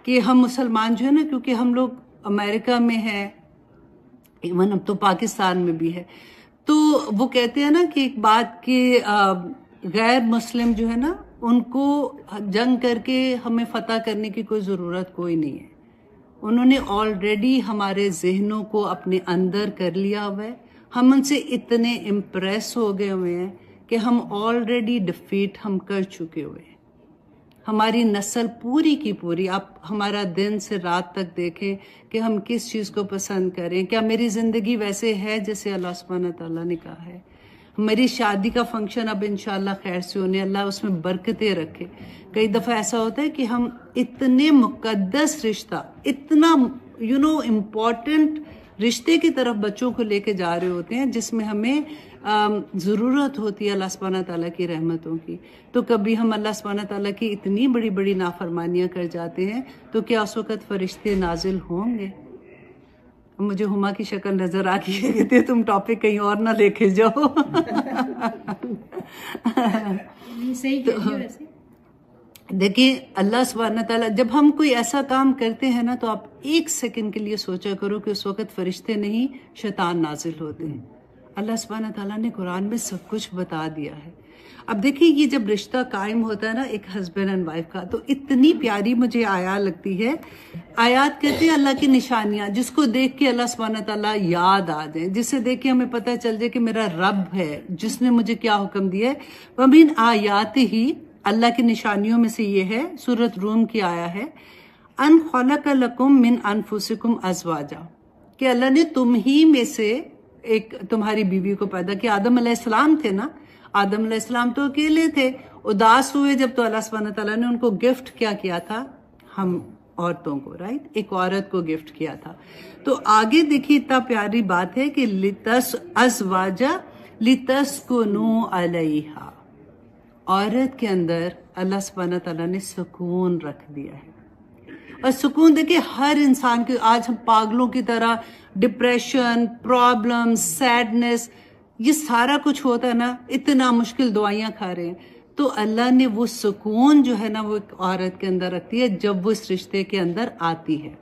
کہ ہم مسلمان جو ہے نا، کیونکہ ہم لوگ امریکہ میں ہیں، ایون اب تو پاکستان میں بھی ہے، تو وہ کہتے ہیں نا کہ ایک بات کہ غیر مسلم جو ہے نا ان کو جنگ کر کے ہمیں فتح کرنے کی کوئی ضرورت کوئی نہیں ہے، انہوں نے آلریڈی ہمارے ذہنوں کو اپنے اندر کر لیا ہوا ہے، ہم ان سے اتنے امپریس ہو گئے ہوئے ہیں کہ ہم آلریڈی ڈیفیٹ ہم کر چکے ہوئے ہیں۔ ہماری نسل پوری کی پوری، آپ ہمارا دن سے رات تک دیکھیں کہ ہم کس چیز کو پسند کریں، کیا میری زندگی ویسے ہے جیسے اللہ سبحانہ تعالیٰ نے کہا ہے؟ میری شادی کا فنکشن اب انشاءاللہ خیر سے ہونے، اللہ اس میں برکتیں رکھے۔ کئی دفعہ ایسا ہوتا ہے کہ ہم اتنے مقدس رشتہ، اتنا امپورٹنٹ رشتے کی طرف بچوں کو لے کے جا رہے ہوتے ہیں جس میں ہمیں ضرورت ہوتی ہے اللہ سبحانہ تعالیٰ کی رحمتوں کی، تو کبھی ہم اللہ سبحانہ تعالیٰ کی اتنی بڑی بڑی نافرمانیاں کر جاتے ہیں، تو کیا اس وقت فرشتے نازل ہوں گے؟ مجھے ہما کی شکل نظر آ گئی ہے کہ تم ٹاپک کہیں اور نہ لے کے جاؤ۔ دیکھیں اللہ سبحانہ تعالیٰ جب ہم کوئی ایسا کام کرتے ہیں نا تو آپ ایک سیکنڈ کے لیے سوچا کرو کہ اس وقت فرشتے نہیں شیطان نازل ہوتے ہیں۔ اللہ سبحانہ تعالیٰ نے قرآن میں سب کچھ بتا دیا ہے۔ اب دیکھیں یہ جب رشتہ قائم ہوتا ہے نا ایک ہسبینڈ اینڈ وائف کا، تو اتنی پیاری مجھے آیات لگتی ہے۔ آیات کہتے ہیں اللہ کی نشانیاں جس کو دیکھ کے اللہ سبحانہ تعالیٰ یاد آ جائیں، جس سے دیکھ کے ہمیں پتہ چل جائے کہ میرا رب ہے جس نے مجھے کیا حکم دیا ہے۔ وَمِنْ آیاتِهِ، اللہ کی نشانیوں میں سے یہ ہے، سورۃ روم کی آیا ہے، ان خلق لکم من انفسکم ازواجا، کہ اللہ نے تم ہی میں سے ایک تمہاری بیوی کو پیدا کیا۔ آدم علیہ السلام تھے نا، آدم علیہ السلام تو اکیلے تھے، اداس ہوئے جب تو اللہ سبحانہ تعالیٰ نے ان کو گفٹ کیا تھا، ہم عورتوں کو، رائٹ، ایک عورت کو گفٹ کیا تھا۔ تو آگے دیکھیے اتنا پیاری بات ہے کہ ازواجا لتسکنوا علیہا، عورت کے اندر اللہ سبحانہ تعالیٰ نے سکون رکھ دیا ہے۔ اور سکون دیکھیں ہر انسان کے، آج ہم پاگلوں کی طرح ڈپریشن، پرابلم، سیڈنس، یہ سارا کچھ ہوتا ہے نا، اتنا مشکل دوائیاں کھا رہے ہیں، تو اللہ نے وہ سکون جو ہے نا وہ ایک عورت کے اندر رکھتی ہے جب وہ اس رشتے کے اندر آتی ہے۔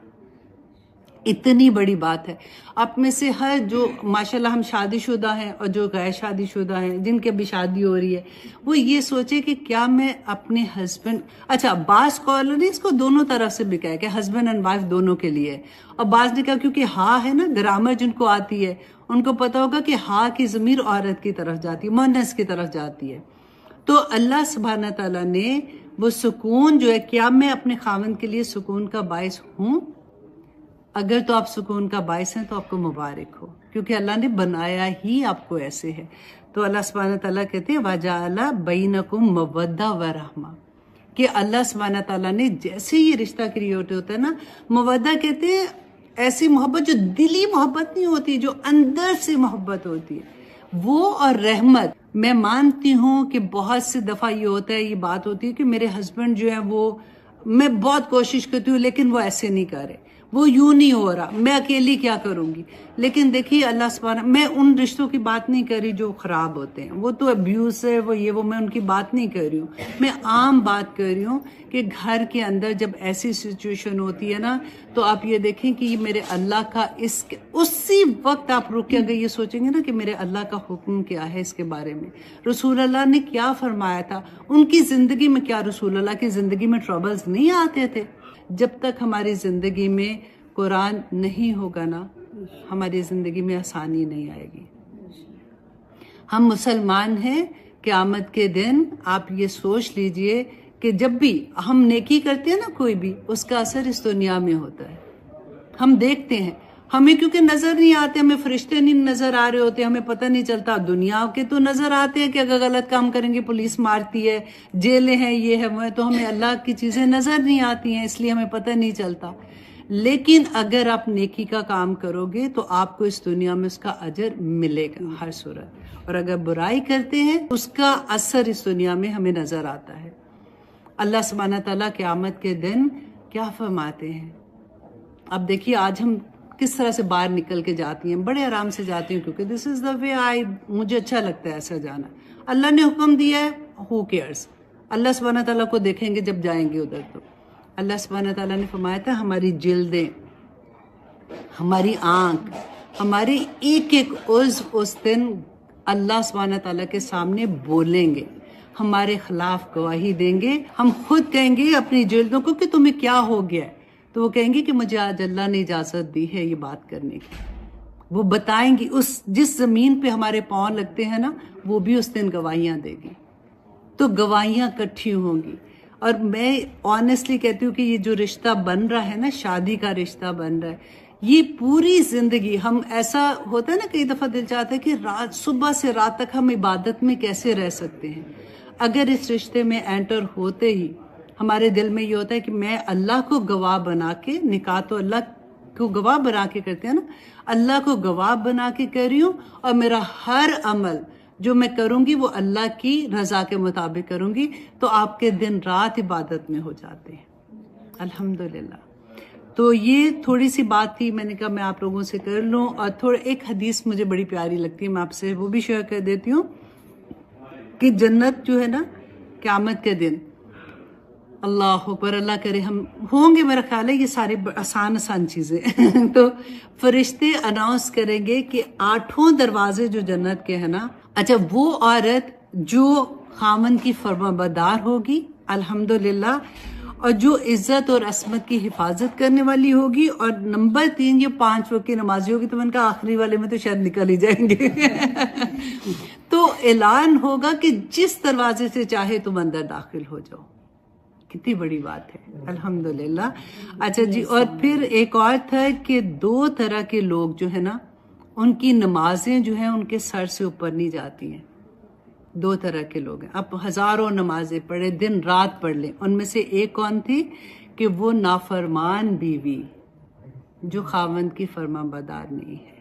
اتنی بڑی بات ہے۔ آپ میں سے ہر جو ماشاءاللہ ہم شادی شدہ ہیں اور جو غیر شادی شدہ ہیں جن کے بھی شادی ہو رہی ہے، وہ یہ سوچے کہ کیا میں اپنے ہسبینڈ، اچھا بعض اسکالر نے اس کو دونوں طرف سے بھی کہا کہ ہسبینڈ اینڈ وائف دونوں کے لیے، اور بعض نے کہا کیونکہ ہاں ہے نا، گرامر جن کو آتی ہے ان کو پتا ہوگا کہ ہاں کی ضمیر عورت کی طرف جاتی ہے، مؤنث کی طرف جاتی ہے۔ تو اللہ سبحانہ تعالیٰ نے وہ سکون جو ہے، کیا میں اپنے خاوند کے لیے سکون کا باعث ہوں؟ اگر تو آپ سکون کا باعث ہیں تو آپ کو مبارک ہو، کیونکہ اللہ نے بنایا ہی آپ کو ایسے ہے. تو اللہ سبحانہ تعالیٰ کہتے ہیں وَجَعَلَ بَيْنَكُمْ مَوَدَّةً وَرَحْمَةً، کہ اللہ سبحانہ تعالیٰ نے جیسے یہ رشتہ کریٹ ہوتا ہے نا، مودہ کہتے ہیں ایسی محبت جو دلی محبت نہیں ہوتی، جو اندر سے محبت ہوتی ہے وہ، اور رحمت. میں مانتی ہوں کہ بہت سی دفعہ یہ ہوتا ہے، یہ بات ہوتی ہے کہ میرے ہسبینڈ جو ہے وہ، میں بہت کوشش کرتی ہوں لیکن وہ ایسے نہیں کر رہے، وہ یوں نہیں ہو رہا، میں اکیلی کیا کروں گی. لیکن دیکھیے اللہ سبحانہ، میں ان رشتوں کی بات نہیں کر رہی جو خراب ہوتے ہیں، وہ تو ابیوز ہے، وہ یہ وہ، میں ان کی بات نہیں کر رہی ہوں. میں عام بات کر رہی ہوں کہ گھر کے اندر جب ایسی سچویشن ہوتی ہے نا، تو آپ یہ دیکھیں کہ یہ میرے اللہ کا، اسی وقت آپ رک کے اگر یہ سوچیں گے نا کہ میرے اللہ کا حکم کیا ہے اس کے بارے میں، رسول اللہ نے کیا فرمایا تھا، ان کی زندگی میں کیا، رسول اللہ کی زندگی میں ٹربلز نہیں آتے تھے. جب تک ہماری زندگی میں قرآن نہیں ہوگا نا، ہماری زندگی میں آسانی نہیں آئے گی. ہم مسلمان ہیں، قیامت کے دن آپ یہ سوچ لیجئے کہ جب بھی ہم نیکی کرتے ہیں نا کوئی بھی، اس کا اثر اس دنیا میں ہوتا ہے. ہم دیکھتے ہیں، ہمیں کیونکہ نظر نہیں آتے، ہمیں فرشتے نہیں نظر آ رہے ہوتے، ہمیں پتہ نہیں چلتا. دنیا کے تو نظر آتے ہیں کہ اگر غلط کام کریں گے پولیس مارتی ہے، جیلیں ہیں، یہ ہے وہ ہے، تو ہمیں اللہ کی چیزیں نظر نہیں آتی ہیں، اس لیے ہمیں پتہ نہیں چلتا. لیکن اگر آپ نیکی کا کام کرو گے تو آپ کو اس دنیا میں اس کا اجر ملے گا ہر صورت، اور اگر برائی کرتے ہیں اس کا اثر اس دنیا میں ہمیں نظر آتا ہے. اللہ سبحانہ تعالیٰ قیامت کے دن کیا فرماتے ہیں. اب دیکھیے آج ہم کس طرح سے باہر نکل کے جاتی ہیں، بڑے آرام سے جاتی ہیں، کیونکہ دس از دا وے مجھے اچھا لگتا ہے ایسا جانا. اللہ نے حکم دیا ہے، ہو کیئرس، اللہ سبحانہ تعالیٰ کو دیکھیں گے جب جائیں گے ادھر. تو اللہ سبحانہ تعالیٰ نے فرمایا تھا ہماری جلدیں، ہماری آنکھ، ہمارے ایک ایک عضو اس دن اللہ سبحانہ تعالیٰ کے سامنے بولیں گے، ہمارے خلاف گواہی دیں گے. ہم خود کہیں گے اپنی جلدوں کو کہ تمہیں کیا ہو گیا ہے، تو وہ کہیں گے کہ مجھے آج اللہ نے اجازت دی ہے یہ بات کرنے کی. وہ بتائیں گی، جس زمین پہ ہمارے پاؤں لگتے ہیں نا، وہ بھی اس دن گواہیاں دے گی. تو گواہیاں کٹھی ہوں گی. اور میں آنیسٹلی کہتی ہوں کہ یہ جو رشتہ بن رہا ہے نا، شادی کا رشتہ بن رہا ہے، یہ پوری زندگی ہم، ایسا ہوتا ہے نا کئی دفعہ دل چاہتا ہے کہ صبح سے رات تک ہم عبادت میں کیسے رہ سکتے ہیں. اگر اس رشتے میں انٹر ہوتے ہی ہمارے دل میں یہ ہوتا ہے کہ میں اللہ کو گواہ بنا کے، نکاح تو اللہ کو گواہ بنا کے کرتے ہیں نا، اللہ کو گواہ بنا کے کر رہی ہوں، اور میرا ہر عمل جو میں کروں گی وہ اللہ کی رضا کے مطابق کروں گی، تو آپ کے دن رات عبادت میں ہو جاتے ہیں الحمدللہ. تو یہ تھوڑی سی بات تھی، میں نے کہا میں آپ لوگوں سے کر لوں. اور ایک حدیث مجھے بڑی پیاری لگتی ہے، میں آپ سے وہ بھی شیئر کر دیتی ہوں کہ جنت جو ہے نا قیامت کے دن، اللہ اکبر، اللہ کرے ہم ہوں گے، میرا خیال ہے یہ سارے آسان چیزیں تو فرشتے اناؤنس کریں گے کہ 8 دروازے جو جنت کے ہیں نا، اچھا وہ عورت جو خاوند کی فرمانبردار ہوگی الحمدللہ، اور جو عزت اور عصمت کی حفاظت کرنے والی ہوگی، اور نمبر 3 یہ 5 وقت کی نمازی ہوگی. تو میں نے کہا آخری والے میں تو شاید نکل ہی جائیں گے تو اعلان ہوگا کہ جس دروازے سے چاہے تم اندر داخل ہو جاؤ. کتنی بڑی بات ہے الحمدللہ. اچھا جی، اور پھر ایک اور تھا کہ 2 طرح کے لوگ جو ہے نا، ان کی نمازیں جو ہیں ان کے سر سے اوپر نہیں جاتی ہیں. 2 طرح کے لوگ ہیں. اب ہزاروں نمازیں پڑھے، دن رات پڑھ لیں، ان میں سے ایک کون تھی کہ وہ نافرمان بیوی جو خاوند کی فرما بردار نہیں ہے.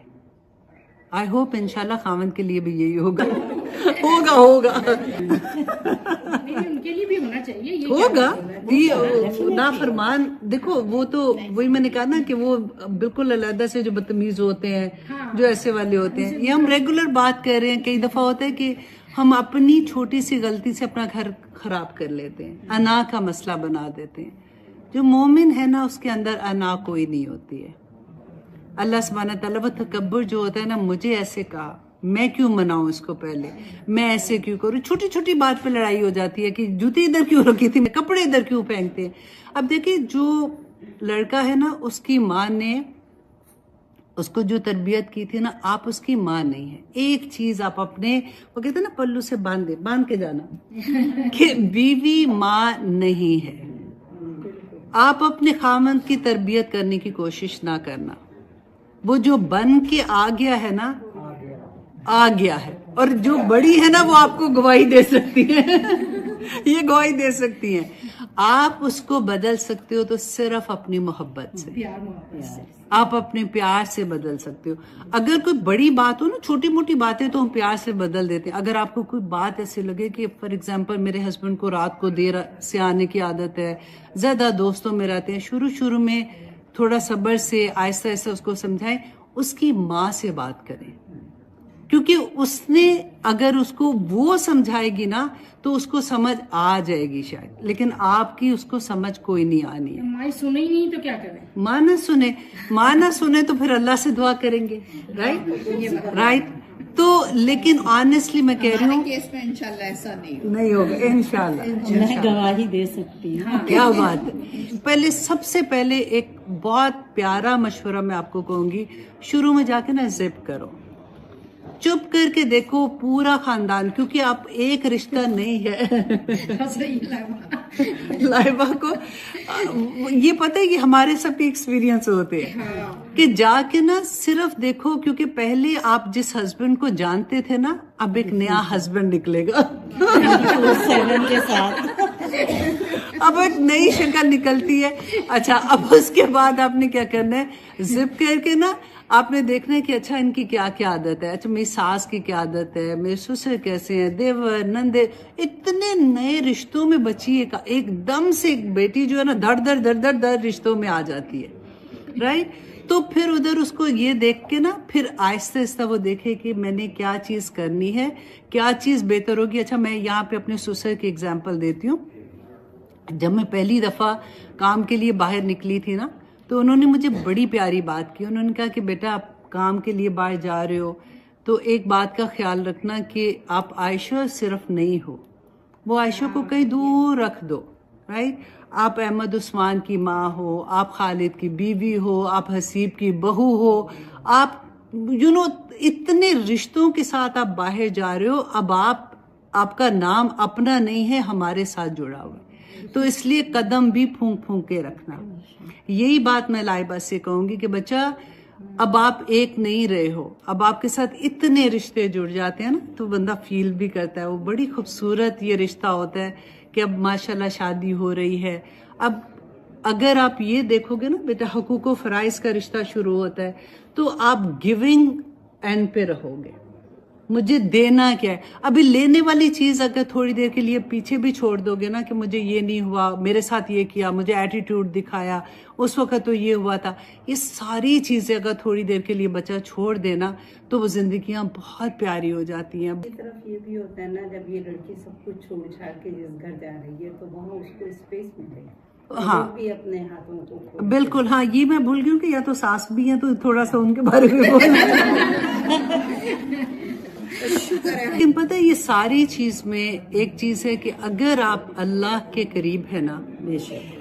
آئی ہوپ انشاءاللہ خاوند کے لیے بھی یہی ہوگا ہوگا ان کے لیے بھی ہونا چاہیے، ہوگا. نافرمان دیکھو، وہ تو وہی میں نے کہا نا کہ وہ بالکل علیحدہ سے جو بدتمیز ہوتے ہیں، جو ایسے والے ہوتے ہیں. یہ ہم ریگولر بات کر رہے ہیں. کئی دفعہ ہوتا ہے کہ ہم اپنی چھوٹی سی غلطی سے اپنا گھر خراب کر لیتے ہیں، انا کا مسئلہ بنا دیتے ہیں. جو مومن ہے نا اس کے اندر انا کوئی نہیں ہوتی ہے. اللہ سبحانہ تعالیٰ، وہ تکبر جو ہوتا ہے نا، مجھے ایسے کہا، میں کیوں مناؤں اس کو، پہلے میں ایسے کیوں کروں. چھوٹی چھوٹی بات پہ لڑائی ہو جاتی ہے کہ جوتی ادھر کیوں رکھی تھی، کپڑے ادھر کیوں پھینکتے ہیں. اب دیکھیں جو لڑکا ہے نا، اس کی ماں نے اس کو جو تربیت کی تھی نا، آپ اس کی ماں نہیں ہے. ایک چیز آپ اپنے، وہ کہتے ہیں نا پلو سے باندھ کے جانا کہ بیوی ماں نہیں ہے. آپ اپنے خاوند کی تربیت کرنے کی کوشش نہ کرنا. وہ جو بن کے آ گیا ہے نا آ گیا ہے, اور جو بڑی ہے نا وہ آپ کو گواہی دے سکتی ہے. یہ گواہی دے سکتی ہیں. آپ اس کو بدل سکتے ہو تو صرف اپنی محبت سے, پیار محبت سے. آپ اپنے پیار سے بدل سکتے ہو. اگر کوئی بڑی بات ہو نا, چھوٹی موٹی باتیں تو ہم پیار سے بدل دیتے ہیں. اگر آپ کو کوئی بات ایسے لگے کہ فار ایگزامپل میرے ہسبینڈ کو رات کو دیر سے آنے کی عادت ہے, زیادہ دوستوں میں رہتے ہیں, شروع میں تھوڑا صبر سے آہستہ آہستہ اس کو سمجھائیں. اس کی ماں سے بات کریں, کیونکہ اس نے اگر اس کو وہ سمجھائے گی نا تو اس کو سمجھ آ جائے گی شاید, لیکن آپ کی اس کو سمجھ کوئی نہیں آنی ہے. ماں سنے ہی نہیں تو کیا کریں؟ ماں نہ سنے تو پھر اللہ سے دعا کریں گے. رائٹ. تو لیکن آنیسٹلی میں کہہ رہی ہوں کیس میں انشاءاللہ ایسا نہیں ہوگا انشاءاللہ. میں گواہی دے سکتی ہوں. کیا بات ہے. پہلے سب سے پہلے ایک بہت پیارا مشورہ میں آپ کو کہوں گی, شروع میں جا کے نا زپ کرو, چپ کر کے دیکھو پورا خاندان, کیونکہ آپ ایک رشتہ نہیں ہے. لائبہ کو یہ پتہ ہے کہ ہمارے سب کے ایکسپیرینس ہوتے ہیں کہ جا کے نا صرف دیکھو, کیونکہ پہلے آپ جس ہسبینڈ کو جانتے تھے نا اب ایک نیا ہسبینڈ نکلے گا. 7 کے ساتھ اب ایک نئی شکل نکلتی ہے. اچھا, اب اس کے بعد آپ نے کیا کرنا ہے, زپ کر کے نا آپ نے دیکھنا ہے کہ اچھا ان کی کیا کیا عادت ہے, اچھا میری ساس کی کیا عادت ہے, میرے سسر کیسے ہیں, دیور نندے, اتنے نئے رشتوں میں بچی ہے. ایک دم سے ایک بیٹی جو ہے نا دھڑ رشتوں میں آ جاتی ہے. رائٹ. تو پھر ادھر اس کو یہ دیکھ کے نا پھر آہستہ آہستہ وہ دیکھے کہ میں نے کیا چیز کرنی ہے, کیا چیز بہتر ہوگی. اچھا میں یہاں پہ اپنے سسر کی اگزامپل دیتی ہوں. جب میں پہلی دفعہ کام کے لیے باہر نکلی تھی نا تو انہوں نے مجھے بڑی پیاری بات کی. انہوں نے کہا کہ بیٹا آپ کام کے لیے باہر جا رہے ہو تو ایک بات کا خیال رکھنا کہ آپ عائشہ صرف نہیں ہو, وہ عائشہ کو کہیں دور رکھ دو. رائٹ. آپ احمد عثمان کی ماں ہو, آپ خالد کی بیوی ہو, آپ حسیب کی بہو ہو, آپ اتنے رشتوں کے ساتھ آپ باہر جا رہے ہو. اب آپ کا نام اپنا نہیں ہے, ہمارے ساتھ جڑا ہوا ہے. تو اس لیے قدم بھی پھونک کے رکھنا. یہی بات میں لائبہ سے کہوں گی کہ بچہ اب آپ ایک نہیں رہے ہو, اب آپ کے ساتھ اتنے رشتے جڑ جاتے ہیں نا تو بندہ فیل بھی کرتا ہے. وہ بڑی خوبصورت یہ رشتہ ہوتا ہے کہ اب ماشاءاللہ شادی ہو رہی ہے. اب اگر آپ یہ دیکھو گے نا بیٹا, حقوق و فرائض کا رشتہ شروع ہوتا ہے تو آپ گیونگ اینڈ پہ رہو گے, مجھے دینا کیا ہے. ابھی لینے والی چیز اگر تھوڑی دیر کے لیے پیچھے بھی چھوڑ دو گے نا کہ مجھے یہ نہیں ہوا, میرے ساتھ یہ کیا, مجھے ایٹیٹیوڈ دکھایا, اس وقت تو یہ ہوا تھا, یہ ساری چیزیں اگر تھوڑی دیر کے لیے بچہ چھوڑ دینا تو وہ زندگیاں بہت پیاری ہو جاتی ہیں. ایک طرف یہ بھی ہوتا ہے نا, جب یہ لڑکی سب کچھ چھوڑ چھاڑ کے جس گھر جا رہی ہے تو وہاں اس کو اسپیس ملے. ہاں بھی اپنے ہاتھوں کو بالکل. ہاں یہ میں بھول گئی ہوں کہ یا تو ساس بھی ہیں تو تھوڑا سا ان کے بارے میں بولنا. لیکن پتہ ہے یہ ساری چیز میں ایک چیز ہے کہ اگر آپ اللہ کے قریب ہے نا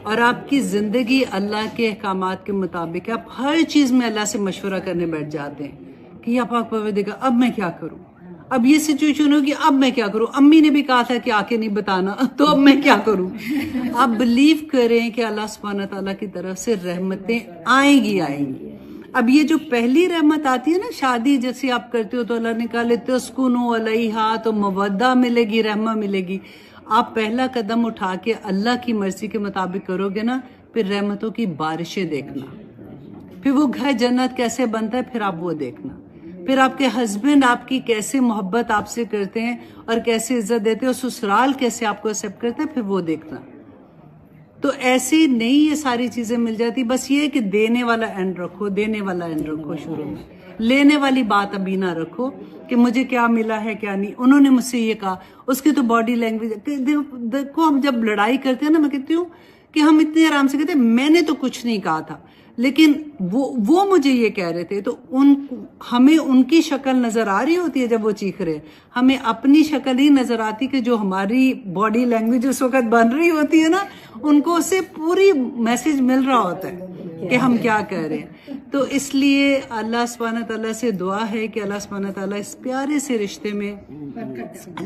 اور آپ کی زندگی اللہ کے احکامات کے مطابق ہے, آپ ہر چیز میں اللہ سے مشورہ کرنے بیٹھ جاتے ہیں کہ یا پاک پروردگار اب میں کیا کروں, اب یہ سچویشن ہوگی اب میں کیا کروں, امی نے بھی کہا تھا کہ آ کے نہیں بتانا تو اب میں کیا کروں. آپ بلیو کریں کہ اللہ سبحانہ تعالیٰ کی طرف سے رحمتیں آئیں گی. اب یہ جو پہلی رحمت آتی ہے نا, شادی جیسے آپ کرتے ہو تو اللہ نے کہا لتسکنوا علیہا, تو مودہ ملے گی, رحمہ ملے گی. آپ پہلا قدم اٹھا کے اللہ کی مرضی کے مطابق کرو گے نا, پھر رحمتوں کی بارشیں دیکھنا, پھر وہ گھر جنت کیسے بنتا ہے پھر آپ وہ دیکھنا, پھر آپ کے ہسبینڈ آپ کی کیسے محبت آپ سے کرتے ہیں اور کیسے عزت دیتے ہیں, اور سسرال کیسے آپ کو ایکسیپٹ کرتا ہے, پھر وہ دیکھنا. تو ایسے نہیں یہ ساری چیزیں مل جاتی. بس یہ کہ دینے والا اینڈ رکھو, دینے والا اینڈ رکھو شروع میں, لینے والی بات ابھی نہ رکھو کہ مجھے کیا ملا ہے کیا نہیں, انہوں نے مجھ سے یہ کہا, اس کی تو باڈی لینگویج دیکھو. ہم جب لڑائی کرتے ہیں نا, میں کہتی ہوں کہ ہم اتنے آرام سے کہتے ہیں میں نے تو کچھ نہیں کہا تھا, لیکن وہ مجھے یہ کہہ رہے تھے, تو ہمیں ان کی شکل نظر آ رہی ہوتی ہے جب وہ چیخ رہے, ہمیں اپنی شکل ہی نظر آتی کہ جو ہماری باڈی لینگویج اس وقت بن رہی ہوتی ہے نا, ان کو اسے پوری میسج مل رہا ہوتا ہے کہ ہم کیا کہہ رہے ہیں. تو اس لیے اللہ سبحانہ تعالیٰ سے دعا ہے کہ اللہ سبحانہ تعالیٰ اس پیارے سے رشتے میں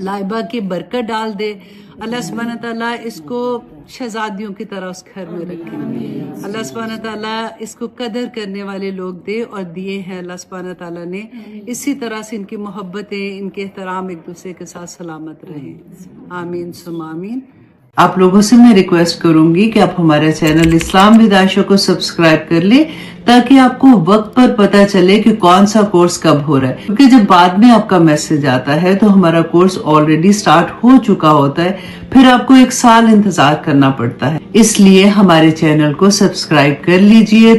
لائبہ کی برکت ڈال دے. اللہ سبحانہ تعالیٰ اس کو شہزادیوں کی طرح اس گھر میں رکھے. اللہ سبحانہ تعالیٰ اس کو قدر کرنے والے لوگ دے اور دیے ہیں اللہ سبحانہ تعالیٰ نے. اسی طرح سے ان کی محبتیں، ان کے احترام ایک دوسرے کے ساتھ سلامت رہیں. آمین ثم آمین. آپ لوگوں سے میں ریکویسٹ کروں گی کہ آپ ہمارا چینل اسلام ود عائشہ کو سبسکرائب کر لیں تاکہ آپ کو وقت پر پتہ چلے کہ کون سا کورس کب ہو رہا ہے. کیونکہ جب بعد میں آپ کا میسج آتا ہے تو ہمارا کورس آلریڈی سٹارٹ ہو چکا ہوتا ہے، پھر آپ کو 1 سال انتظار کرنا پڑتا ہے. اس لیے ہمارے چینل کو سبسکرائب کر لیجئے.